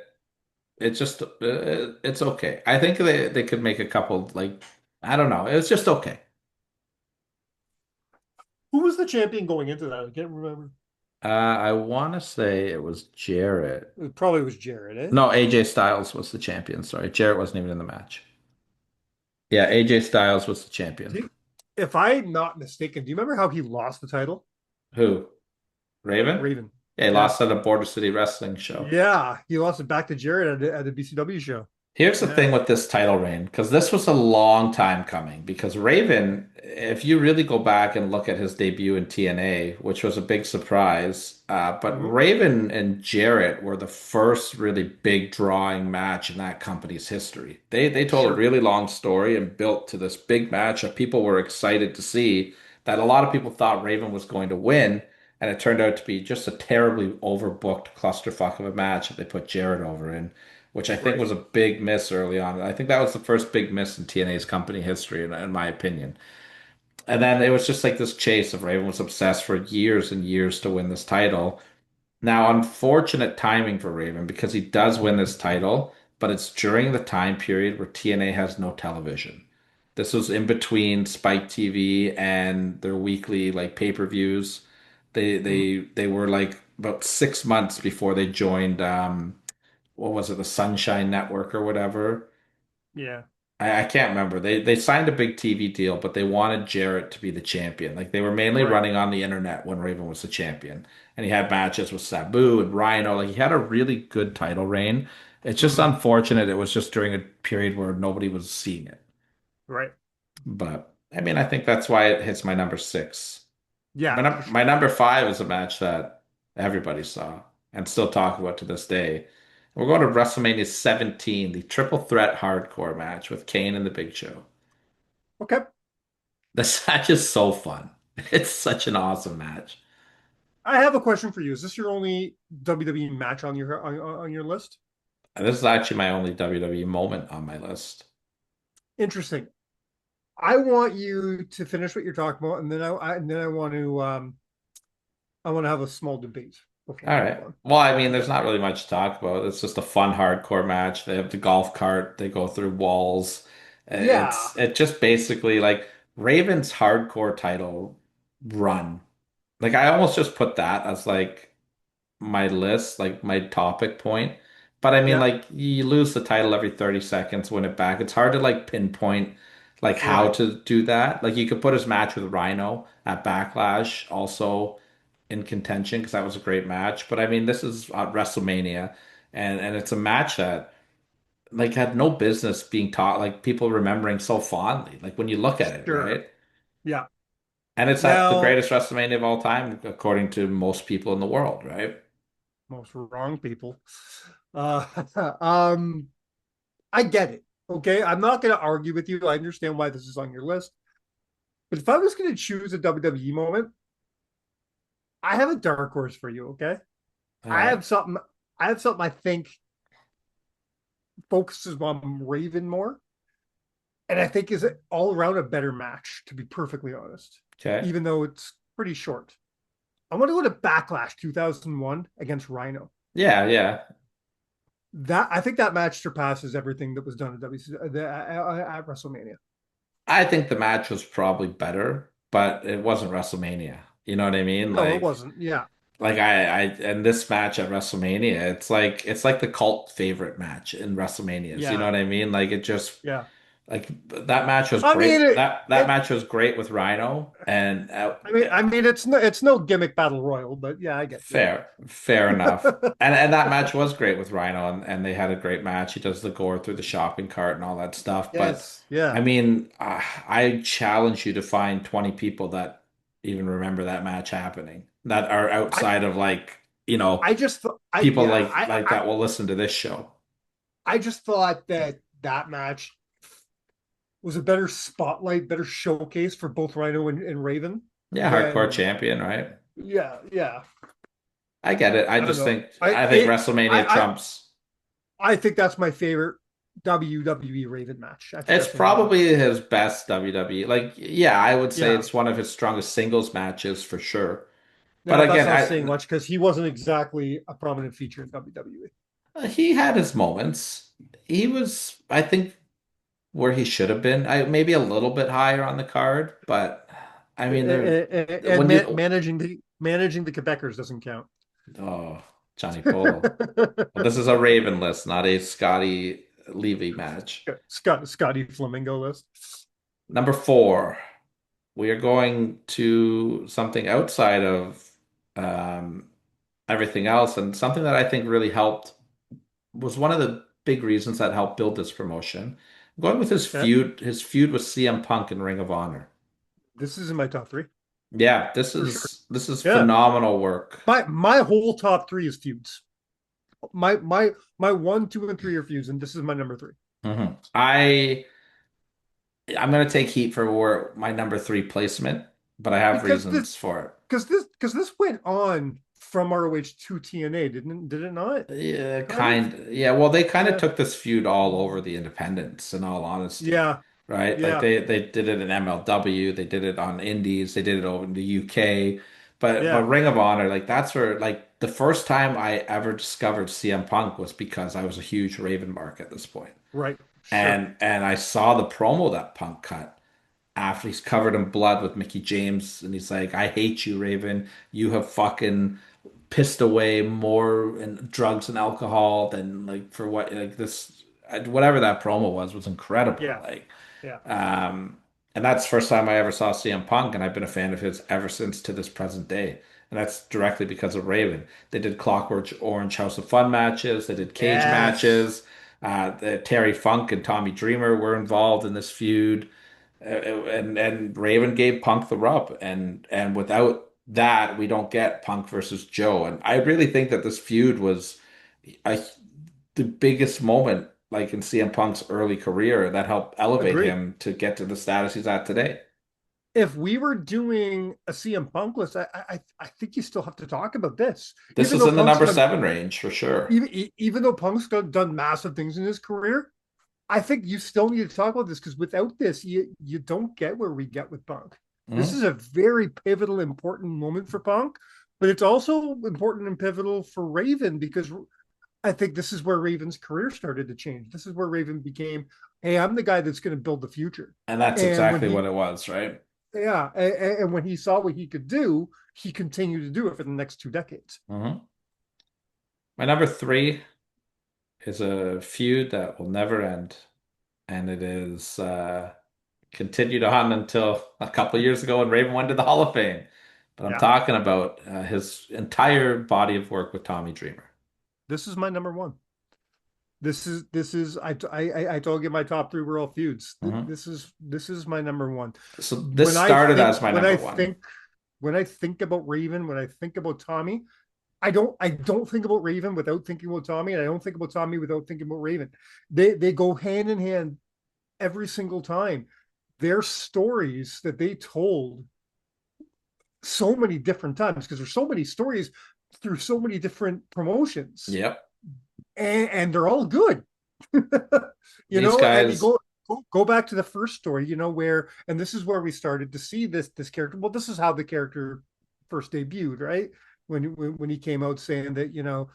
It's just it's okay. I think they could make a couple like I don't know. It was just okay. Who was the champion going into that? I can't remember. I want to say it was Jarrett. It probably was Jared, eh? No, AJ Styles was the champion. Sorry, Jarrett wasn't even in the match. Yeah, AJ Styles was the champion. If I'm not mistaken, do you remember how he lost the title? Who? Raven? Raven. Yeah, he Yeah. lost at a Border City Wrestling show. Yeah. He lost it back to Jared at the BCW show. Here's the Yeah. thing with this title reign, because this was a long time coming. Because Raven, if you really go back and look at his debut in TNA, which was a big surprise, but Hmm. Raven and Jarrett were the first really big drawing match in that company's history. They told a Sure. really long story and built to this big match that people were excited to see. That a lot of people thought Raven was going to win, and it turned out to be just a terribly overbooked clusterfuck of a match that they put Jarrett over in which I think Right. was a big miss early on. I think that was the first big miss in TNA's company history, in my opinion. And then it was just like this chase of Raven was obsessed for years and years to win this title. Now, unfortunate timing for Raven because he does win this title, but it's during the time period where TNA has no television. This was in between Spike TV and their weekly like pay-per-views. Mhm. They were like about 6 months before they joined what was it, the Sunshine Network or whatever. Yeah. I can't remember. They signed a big TV deal, but they wanted Jarrett to be the champion. Like they were mainly Right. running on the internet when Raven was the champion. And he had matches with Sabu and Rhino. Like he had a really good title reign. It's just Hmm. unfortunate it was just during a period where nobody was seeing it. Right. But I mean, I think that's why it hits my number six. Yeah, for My sure. number five is a match that everybody saw and still talk about to this day. We're going to WrestleMania 17, the triple threat hardcore match with Kane and the Big Show. Okay. This match is so fun. It's such an awesome match. I have a question for you. Is this your only WWE match on your list? And this is actually my only WWE moment on my list. Interesting. I want you to finish what you're talking about, and then I want to have a small debate before All we move right. on. Well, I mean, Okay. there's not really much to talk about. It's just a fun hardcore match. They have the golf cart, they go through walls. Yeah. It just basically like Raven's hardcore title run. Like I almost just put that as like my list, like my topic point. But I mean, Yeah. like you lose the title every 30 seconds, win it back. It's hard to like pinpoint like how Right. to do that. Like you could put his match with Rhino at Backlash also in contention because that was a great match. But I mean, this is at WrestleMania, and it's a match that like had no business being taught, like people remembering so fondly. Like when you look at it, Sure. right? Yeah. And it's at the Now, greatest WrestleMania of all time, according to most people in the world, right? most wrong people. Uh, um, I get it. Okay. I'm not going to argue with you. I understand why this is on your list. But if I was going to choose a WWE moment, I have a dark horse for you. Okay. All I right. have something. I have something I think focuses on Raven more, and I think is all around a better match. To be perfectly honest, Okay. even though it's pretty short. I want to go to Backlash 2001 against Rhino. Yeah, yeah. That I think that match surpasses everything that was done at at WrestleMania. I think the match was probably better, but it wasn't WrestleMania. You know what I mean? No, it wasn't. Yeah, And this match at WrestleMania, it's like the cult favorite match in WrestleManias. You know yeah, what I mean? Like it just yeah. like that match was I mean, great. That it match was great with Rhino and it's no gimmick battle royal, but yeah, I get you. fair enough. And that match was great with Rhino and they had a great match. He does the gore through the shopping cart and all that stuff. But Yes, I yeah. mean, I challenge you to find 20 people that even remember that match happening that are I outside of like, you know, I just thought I people yeah like that will listen to this show. I just thought that that match was a better spotlight, better showcase for both Rhino and Raven Yeah, hardcore than champion, right? yeah. I get it. I don't know. I think WrestleMania I trumps. I think that's my favorite WWE Raven match. I think It's that's my number one. probably his best WWE. Like, yeah, I would say Yeah. it's one of his strongest singles matches for sure. But Now that's again, not saying much because he wasn't exactly a prominent feature in WWE. he had his moments. He was, I think, where he should have been. I maybe a little bit higher on the card, but I mean, there And when you managing the Quebecers doesn't count. oh Johnny Polo. Well, this is a Raven list, not a Scotty Levy match. Scotty Flamingo list. Number four, we are going to something outside of um, everything else, and something that I think really helped was one of the big reasons that helped build this promotion. I'm going with Okay. his feud with CM Punk in Ring of Honor. This is in my top three Yeah, for sure. this is Yeah. phenomenal work. My whole top three is feuds. My one, two, and three are feuds, and this is my number three. Mhm. I'm gonna take heat for my number three placement, but I have Because this reasons for because this went on from ROH to TNA, did it not? it. Yeah, Kind of. yeah. Well, they kind of Yeah. took this feud all over the independents, in all honesty, Yeah. right? Like Yeah. they did it in MLW, they did it on Indies, they did it over in the UK, but Yeah. Ring of Honor, like that's where like the first time I ever discovered CM Punk was because I was a huge Raven mark at this point. Right. Sure. And I saw the promo that Punk cut after he's covered in blood with Mickey James, and he's like, "I hate you, Raven. You have fucking pissed away more in drugs and alcohol than like for what like this whatever that promo was incredible." Yeah. Like, Yeah. um, and that's the first time I ever saw CM Punk, and I've been a fan of his ever since to this present day. And that's directly because of Raven. They did Clockwork Orange House of Fun matches. They did cage Yes. matches. Terry Funk and Tommy Dreamer were involved in this feud, and Raven gave Punk the rub, and without that, we don't get Punk versus Joe. And I really think that this feud was a, the biggest moment, like in CM Punk's early career, that helped elevate Agree. him to get to the status he's at today. If we were doing a CM Punk list, I think you still have to talk about this. This is in the number seven range for sure. Even though done massive things in his career, I think you still need to talk about this because without this, you don't get where we get with Punk. This Mhm. is a very pivotal, important moment for Punk, but it's also important and pivotal for Raven because I think this is where Raven's career started to change. This is where Raven became, hey, I'm the guy that's going to build the future. And that's And when exactly what he, it was, right? yeah, and when he saw what he could do, he continued to do it for the next 2 decades. Mhm. My number three is a feud that will never end, and it is continued on until a couple of years ago when Raven went to the Hall of Fame. But I'm Yeah, talking about his entire body of work with Tommy Dreamer. this is my number one. This is I told you my top three were all feuds. Mhm. This is my number one. So When this I started think as my when number I one. think when I think about Raven, when I think about Tommy, I don't think about Raven without thinking about Tommy, and I don't think about Tommy without thinking about Raven. They go hand in hand every single time. Their stories that they told so many different times because there's so many stories through so many different promotions, Yep. and they're all good. These And you guys, go back to the first story, where and this is where we started to see this character. Well, this is how the character first debuted, right? When he came out saying that,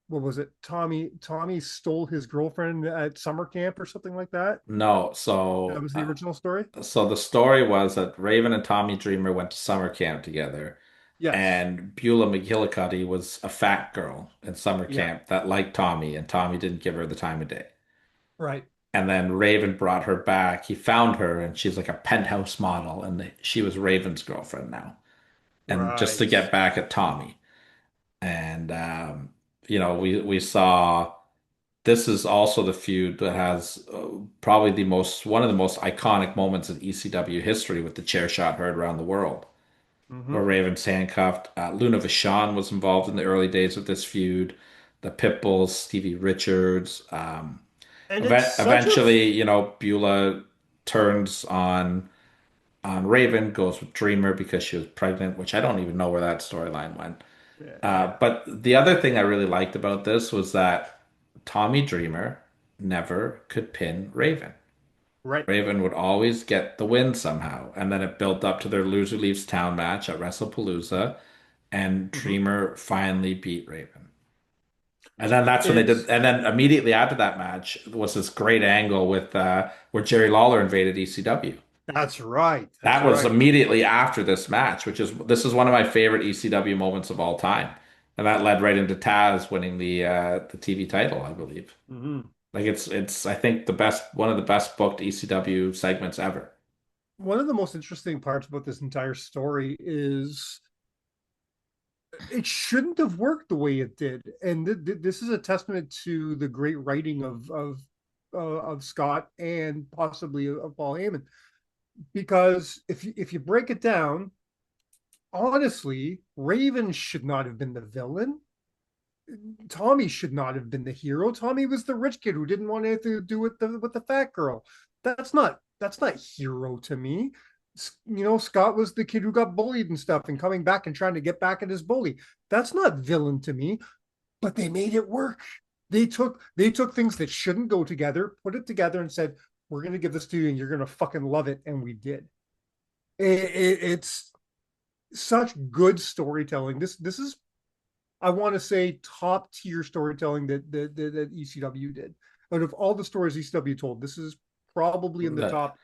what was it? Tommy stole his girlfriend at summer camp or something like that. no. That was the original story. So the story was that Raven and Tommy Dreamer went to summer camp together, Yes. and Beulah McGillicuddy was a fat girl in summer Yeah. camp that liked Tommy, and Tommy didn't give her the time of day. Right. And then Raven brought her back. He found her, and she's like a penthouse model, and she was Raven's girlfriend now. And just to Right. get back at Tommy. And we saw this is also the feud that has probably one of the most iconic moments in ECW history with the chair shot heard around the world. where Hmm. Raven's handcuffed. Luna Vachon was involved in the early days of this feud. The Pitbulls, Stevie Richards. And it's such a Eventually, Beulah turns on Raven, goes with Dreamer because she was pregnant, which I don't even know where that storyline went. yeah, But the other thing I really liked about this was that Tommy Dreamer never could pin Raven. right. Raven would always get the win somehow. And then it built up to their loser leaves town match at WrestlePalooza, and Hmm. Dreamer finally beat Raven. And then that's when they did. It's And then immediately after that match was this great angle with where Jerry Lawler invaded ECW. That's right. That's That was right. immediately after this match, which is this is one of my favorite ECW moments of all time, and that led right into Taz winning the TV title, I believe. Hmm. Like it's I think the best one of the best booked ECW segments ever. One of the most interesting parts about this entire story is it shouldn't have worked the way it did, and this is a testament to the great writing of Scott and possibly of Paul Heyman. Because if you break it down, honestly, Raven should not have been the villain. Tommy should not have been the hero. Tommy was the rich kid who didn't want anything to do with the fat girl. That's not hero to me. Scott was the kid who got bullied and stuff and coming back and trying to get back at his bully. That's not villain to me, but they made it work. They took things that shouldn't go together, put it together and said, "We're going to give this to you and you're going to fucking love it." And we did. It's such good storytelling. This is, I want to say, top tier storytelling that ECW did. Out of all the stories ECW told, this is probably in the That top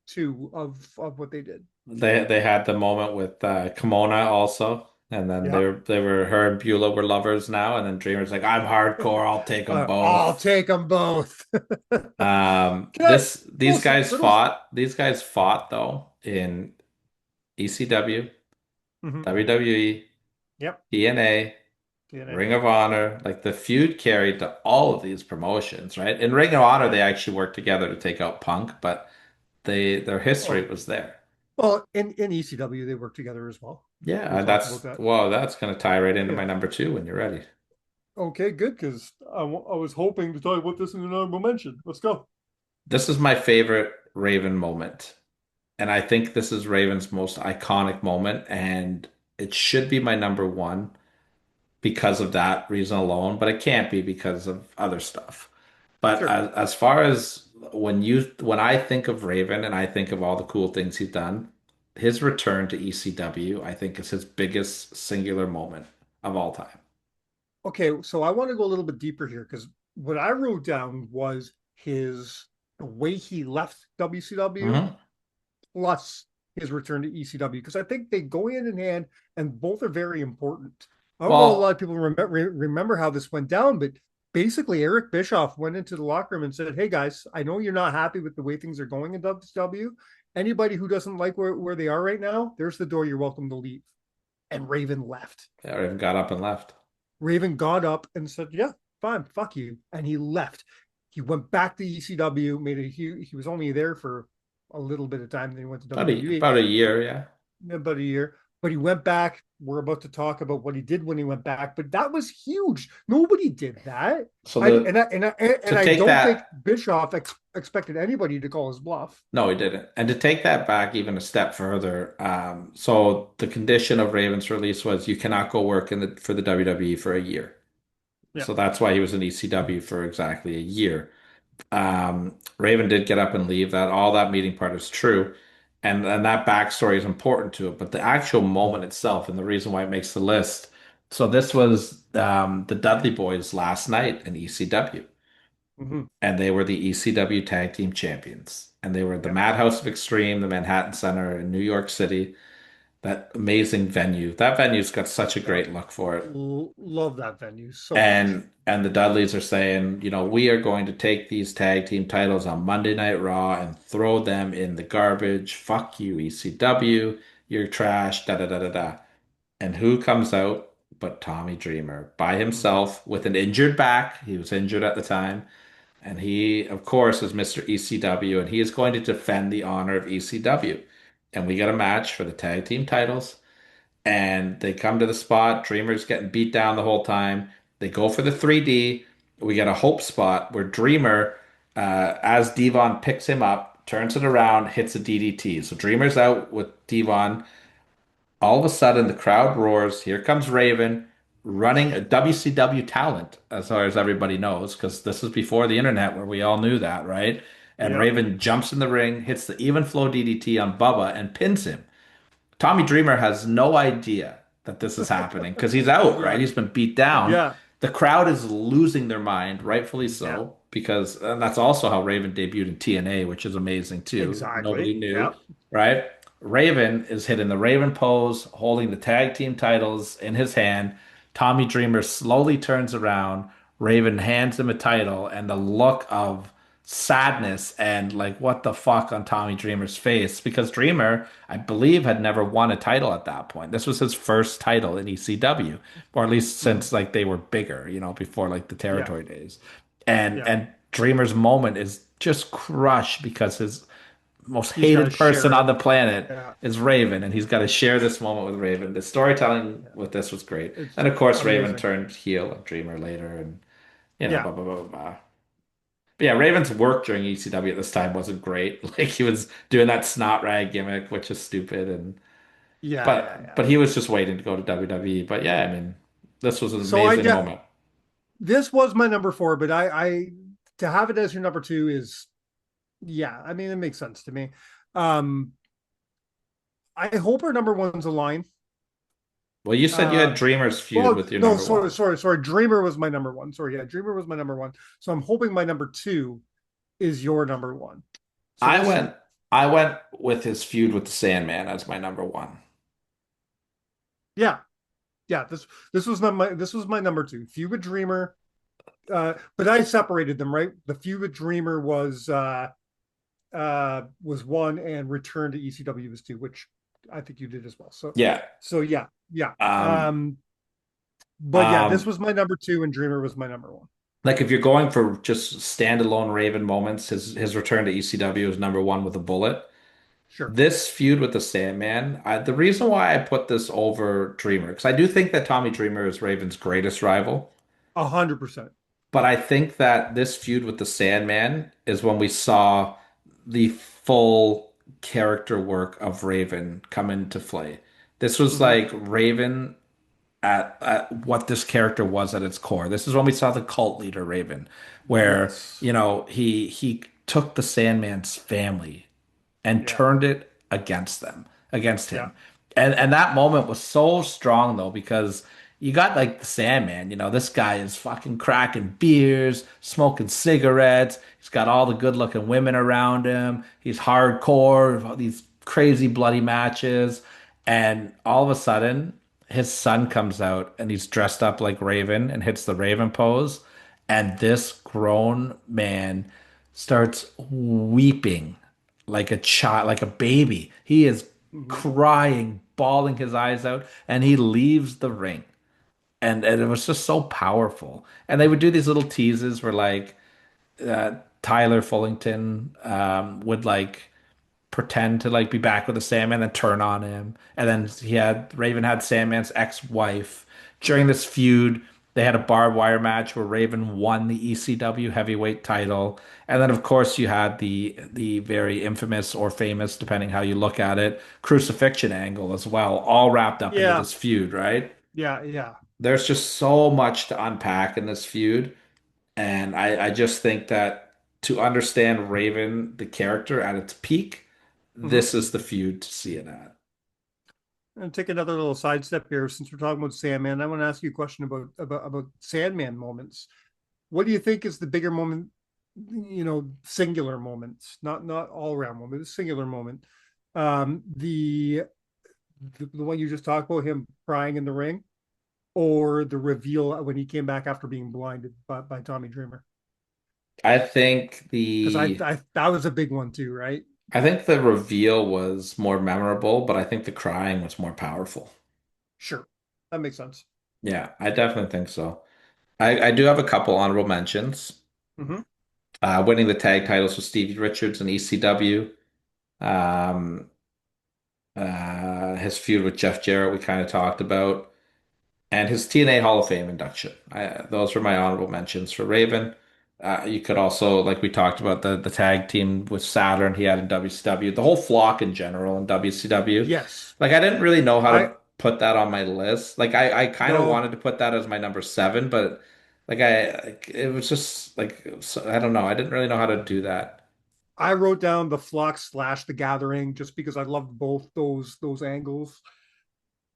two of what they did. they had the moment with Kimona also, and then Yeah. they were her and Beulah were lovers now, and then Dreamer's like, I'm hardcore, I'll take them I'll both. take them both. Can I These guys fought though in ECW, Mhm. WWE, Yep. TNA, TNA. Ring of Honor. Like the feud carried to all of these promotions, right? In Ring of Honor, Yeah. they actually worked together to take out Punk, but their history Oh, was there. well, in ECW they work together as well. We'll Yeah, talk about that. that's gonna tie right into my Yeah. number two when you're ready. Okay, good, because I was hoping to talk about this in an honorable mention. Let's go. This is my favorite Raven moment. And I think this is Raven's most iconic moment, and it should be my number one because of that reason alone, but it can't be because of other stuff. But Sure. as far as when I think of Raven and I think of all the cool things he's done, his return to ECW, I think is his biggest singular moment of all time. Okay, so I want to go a little bit deeper here because what I wrote down was the way he left WCW Hmm. plus his return to ECW because I think they go hand in hand and both are very important. I don't know a lot Well, of people remember how this went down, but basically Eric Bischoff went into the locker room and said, "Hey guys, I know you're not happy with the way things are going in WCW. Anybody who doesn't like where they are right now, there's the door. You're welcome to leave." And Raven left. yeah, Raven got up and left. Raven got up and said, "Yeah, fine, fuck you," and he left. He went back to ECW. He was only there for a little bit of time. Then he went to WWE, About a year, yeah. about a year. But he went back. We're about to talk about what he did when he went back. But that was huge. Nobody did that. So I the and I and I, and to I take don't think that Bischoff expected anybody to call his bluff. No, he didn't. And to take that back even a step further, so the condition of Raven's release was you cannot go work for the WWE for a year. Yeah. So that's why he was in ECW for exactly a year. Raven did get up and leave. That all that meeting part is true, and that backstory is important to it. But the actual moment itself and the reason why it makes the list. So this was the Dudley Boys last night in ECW, Mm-hmm. and they were the ECW Tag Team Champions. And they were at the Yeah. Madhouse of Extreme, the Manhattan Center in New York City. That amazing venue. That venue's got such a Yeah. great look for it. Love that venue so much. And the Dudleys are saying, we are going to take these tag team titles on Monday Night Raw and throw them in the garbage. Fuck you, ECW. You're trash. Da da da da da. And who comes out but Tommy Dreamer by Mm-hmm. himself with an injured back? He was injured at the time. And he, of course, is Mr. ECW, and he is going to defend the honor of ECW. And we got a match for the tag team titles. and they come to the spot. Dreamer's getting beat down the whole time. They go for the 3D. We get a hope spot where Dreamer, as Devon picks him up, turns it around, hits a DDT. So Dreamer's out with Devon. All of a sudden, the crowd roars. Here comes Raven, running a WCW talent, as far as everybody knows, because this is before the internet where we all knew that, right? And Yeah. Raven jumps in the ring, hits the even flow DDT on Bubba, and pins him. Tommy Dreamer has no idea that this is happening because he's out, right? Yeah. He's been beat down. Yeah. The crowd is losing their mind, rightfully Yeah. so, because and that's also how Raven debuted in TNA, which is amazing too. Nobody Exactly. knew, Yeah. right? Raven is hitting the Raven pose, holding the tag team titles in his hand. Tommy Dreamer slowly turns around. Raven hands him a title, and the look of sadness and like what the fuck on Tommy Dreamer's face because Dreamer, I believe, had never won a title at that point. This was his first title in ECW, or at least Mhm. since like they were bigger, before like the Yeah. territory days. And Yeah. and Dreamer's moment is just crushed because his most He's got to hated person share on it. the planet Yeah. is Raven, and he's got to share this moment with Raven. The storytelling Yeah. with this was great. It's And of course, Raven amazing. turned heel on Dreamer later, and Yeah. blah blah blah blah blah. But yeah, Raven's work during ECW at this time wasn't great. Like he was doing that snot rag gimmick, which is stupid, and Yeah. Yeah. but Yeah. he was just waiting to go to WWE. But yeah, I mean, this was an So I amazing get moment. this was my number four, but I to have it as your number two is yeah. I mean, it makes sense to me. Um, I hope our number one's a line. Well, you said you had Um, Dreamer's feud well, with your no, number sorry, one. sorry, sorry. Dreamer was my number one. Sorry, yeah, Dreamer was my number one. So I'm hoping my number two is your number one. So I we'll see. went I went with his feud with the Sandman as my number one. Yeah, yeah. This was my number two. Feud with Dreamer. But I separated them, right? The feud with Dreamer was one, and Return to ECW was two, which I think you did as well. So Yeah. so yeah, yeah. Um, But yeah, this um, was my number two, and Dreamer was my number one. like if you're going for just standalone Raven moments, his return to ECW is number one with a bullet. Sure. This feud with the Sandman, the reason why I put this over Dreamer, because I do think that Tommy Dreamer is Raven's greatest rival, 100%. but I think that this feud with the Sandman is when we saw the full character work of Raven come into play. This was Hmm. like Raven at what this character was at its core. This is when we saw the cult leader Raven, where, Yes. he took the Sandman's family and Yeah. turned it against Yeah. him. And that moment was so strong though, because you got like the Sandman, this guy is fucking cracking beers, smoking cigarettes. He's got all the good looking women around him. He's hardcore, all these crazy bloody matches. And all of a sudden, his son comes out and he's dressed up like Raven and hits the Raven pose. And this grown man starts weeping like a child, like a baby. He is Hmm. crying, bawling his eyes out, and he leaves the ring. And it was just so powerful. And they would do these little teases where like Tyler Fullington would like pretend to like be back with the Sandman and turn on him. And then Raven had Sandman's ex-wife. During this feud, they had a barbed wire match where Raven won the ECW heavyweight title. And then of course you had the very infamous or famous, depending how you look at it, crucifixion angle as well, all wrapped up into Yeah. this feud, right? Yeah. Yeah. There's just so much to unpack in this feud. And I just think that to understand Raven, the character at its peak, Hmm. this is the feud to see it at. And take another little sidestep here. Since we're talking about Sandman, I want to ask you a question about Sandman moments. What do you think is the bigger moment? Singular moments, not all around moment, the singular moment. The one you just talked about, him crying in the ring, or the reveal when he came back after being blinded by Tommy Dreamer. I think Because the I that was a big one too, right? I think the reveal was more memorable, but I think the crying was more powerful. Sure, that makes sense. Yeah, I definitely think so. I do have a couple honorable mentions. Hmm. Winning the tag titles with Stevie Richards and ECW. Um, His feud with Jeff Jarrett, we kind of talked about, and his TNA Hall of Fame induction. Those were my honorable mentions for Raven. You could also, like we talked about, the tag team with Saturn he had in WCW, the whole flock in general in WCW. Yes. Like I didn't really know how I to put that on my list. Like I kind of no, wanted to put that as my number seven, but it was just like so, I don't know. I didn't really know how to do that. I wrote down the Flux slash the Gathering just because I loved both those angles.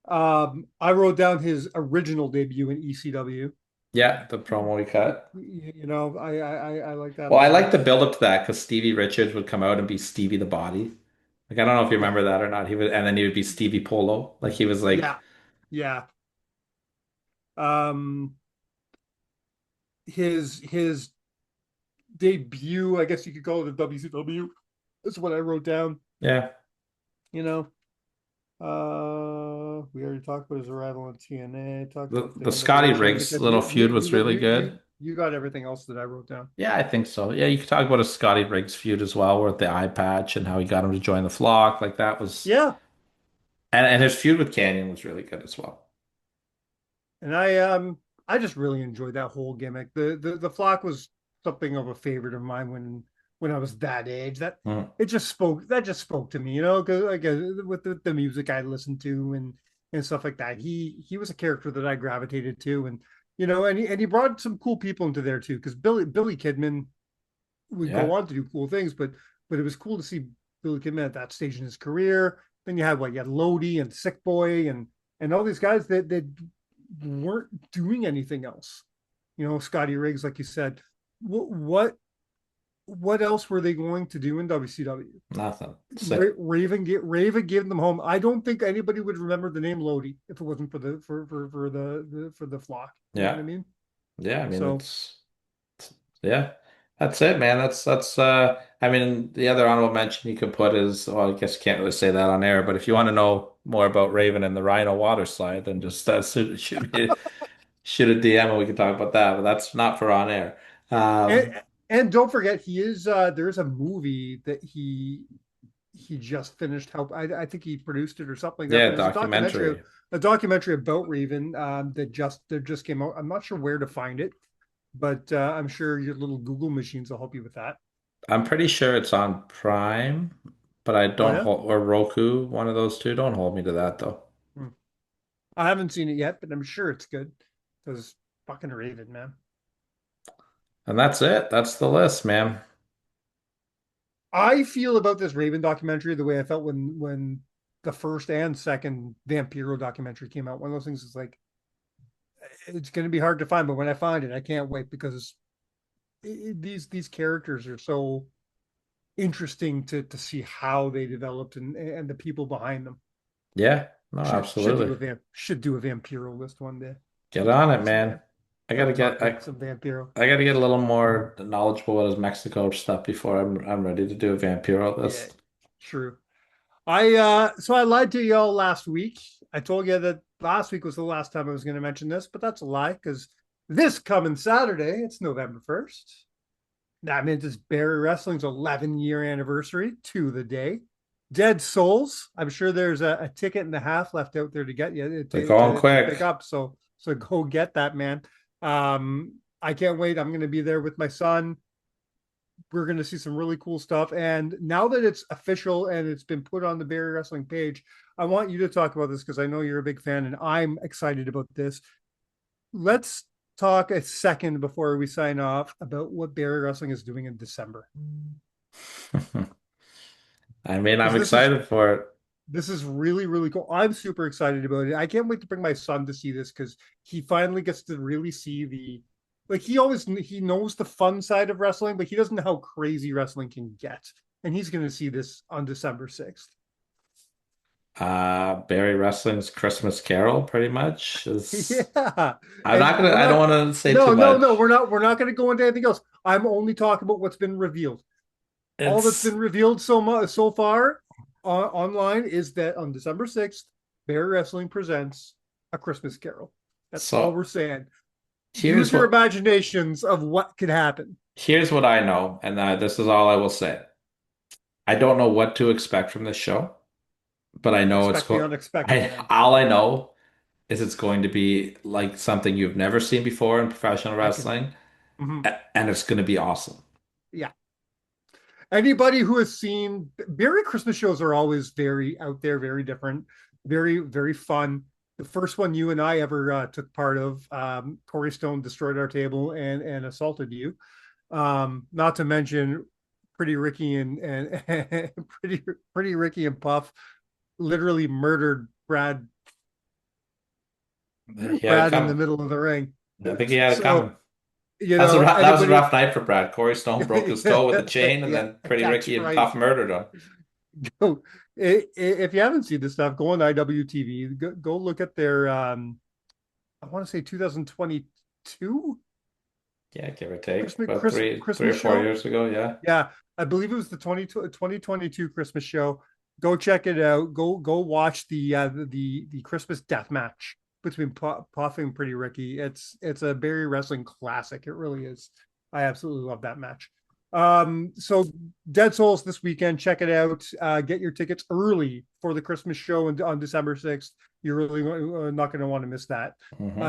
I wrote down his original debut in ECW. Yeah, the promo we cut. I like that a Well, I like lot. the build up to that because Stevie Richards would come out and be Stevie the Body. Like I don't know if you Yeah, remember that or not. He would, and then he would be Stevie Polo. Like he was like, yeah, yeah. Um, his debut, I guess you could call it a WCW. That's what I wrote down. yeah, You know, we already talked about his arrival on TNA. Talked about the the Scotty innovation. Like I Riggs said, little feud was really good. you got everything else that I wrote down. Yeah, I think so. Yeah, you could talk about a Scotty Riggs feud as well, with the eye patch and how he got him to join the flock. Like that was, Yeah, and his feud with Canyon was really good as well. and I just really enjoyed that whole gimmick. The flock was something of a favorite of mine when I was that age. Mm. That just spoke to me, because like with the music I listened to and stuff like that. He was a character that I gravitated to, and and he brought some cool people into there too, because Billy Kidman would go Yeah, on to do cool things, but it was cool to see Billy Kidman at that stage in his career. Then you had Lodi and Sick Boy and all these guys that weren't doing anything else. Scotty Riggs, like you said, what else were they going to do in WCW? nothing. So, Raven gave them home. I don't think anybody would remember the name Lodi if it wasn't for the flock. You know what yeah, I mean? yeah. I mean, So yeah, that's it, man. That's. I mean, the other honorable mention you could put is, well, I guess you can't really say that on air, but if you want to know more about Raven and the Rhino water slide, then just shoot a DM and we can talk about that. But that's not for on air. Um, and don't forget he is there's a movie that he just finished help I think he produced it or something like that, yeah, but there's documentary. a documentary about Raven that just came out. I'm not sure where to find it, but I'm sure your little Google machines will help you with that. I'm pretty sure it's on Prime, but I Oh don't yeah. hold, or Roku, one of those two. Don't hold me to that though. Hmm. I haven't seen it yet, but I'm sure it's good because fucking Raven, man. And that's it. That's the list, man. I feel about this Raven documentary the way I felt when the first and second Vampiro documentary came out. One of those things is like it's going to be hard to find, but when I find it, I can't wait because these characters are so interesting to see how they developed and the people behind them. Yeah, no, Should do absolutely. should do a Vampiro list one day. Get on it, Talk some man. vamp, talk I, some Vampiro. I gotta get a little more knowledgeable about his Mexico stuff before I'm ready to do a Vampiro Yeah, list. true. So I lied to y'all last week. I told you that last week was the last time I was going to mention this, but that's a lie because this coming Saturday, it's November 1st. That means it's Barry Wrestling's 11-year anniversary to the day. Dead Souls. I'm sure there's a ticket and a half left out there to get you They're going to pick quick. up. So go get that, man. I can't wait. I'm going to be there with my son. We're going to see some really cool stuff. And now that it's official and it's been put on the Barry Wrestling page, I want you to talk about this because I know you're a big fan and I'm excited about this. Let's talk a second before we sign off about what Barry Wrestling is doing in December. I mean, I'm Because excited for it. this is really, really cool. I'm super excited about it. I can't wait to bring my son to see this because he finally gets to really see he knows the fun side of wrestling, but he doesn't know how crazy wrestling can get. And he's going to see this on December 6th. Barry Wrestling's Christmas Carol, pretty much is. Yeah. I'm And not gonna. we're I don't not want to say no, too no, no, much. we're not going to go into anything else. I'm only talking about what's been revealed. All that's It's been revealed so far online is that on December 6th, Barry Wrestling presents a Christmas Carol. That's all so. we're saying. Use Here's your what imaginations of what could happen. here's what I know, and this is all I will say. I don't know what to expect from this show, but I know Expect the unexpected, man. all I know is it's going to be like something you've never seen before in professional I can. wrestling, Mhm. and it's going to be awesome. Yeah. Anybody who has seen Merry Christmas shows are always very out there, very different, very, very fun. The first one you and I ever took part of, Corey Stone destroyed our table and assaulted you. Not to mention Pretty Ricky and Pretty Ricky and Puff literally murdered He had it Brad in the coming. middle of the ring. I think he had it So, coming. That was a anybody, rough night for Brad. Corey Stone broke his toe with a chain, and yeah, then Pretty that's Ricky and right. Puff murdered him. Go, if you haven't seen this stuff, go on IWTV. Go look at their I want to say 2022 Yeah, give or take. Christmas About three or Christmas four show. years ago, yeah. Yeah, I believe it was the 2022 Christmas show. Go check it out. Go watch the Christmas death match between Puff and Pretty Ricky. It's a Barry wrestling classic. It really is. I absolutely love that match. So Dead Souls this weekend. Check it out. Get your tickets early for the Christmas show on December 6th. You're really not going to want to miss that. Hmm.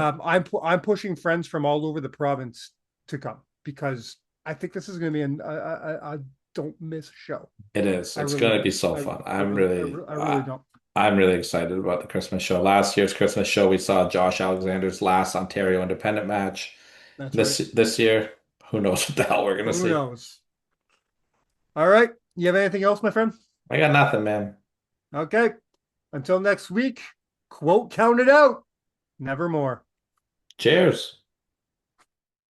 I'm pushing friends from all over the province to come because I think this is going to be a don't miss show. It is. I It's really going to do. be so fun. I really don't. I'm really excited about the Christmas show. Last year's Christmas show, we saw Josh Alexander's last Ontario independent match. That's right. This year, who knows what the hell we're going to Who see? knows? All right. You have anything else, my friend? I got nothing, man. Okay. Until next week, quote, count it out. Nevermore. Cheers.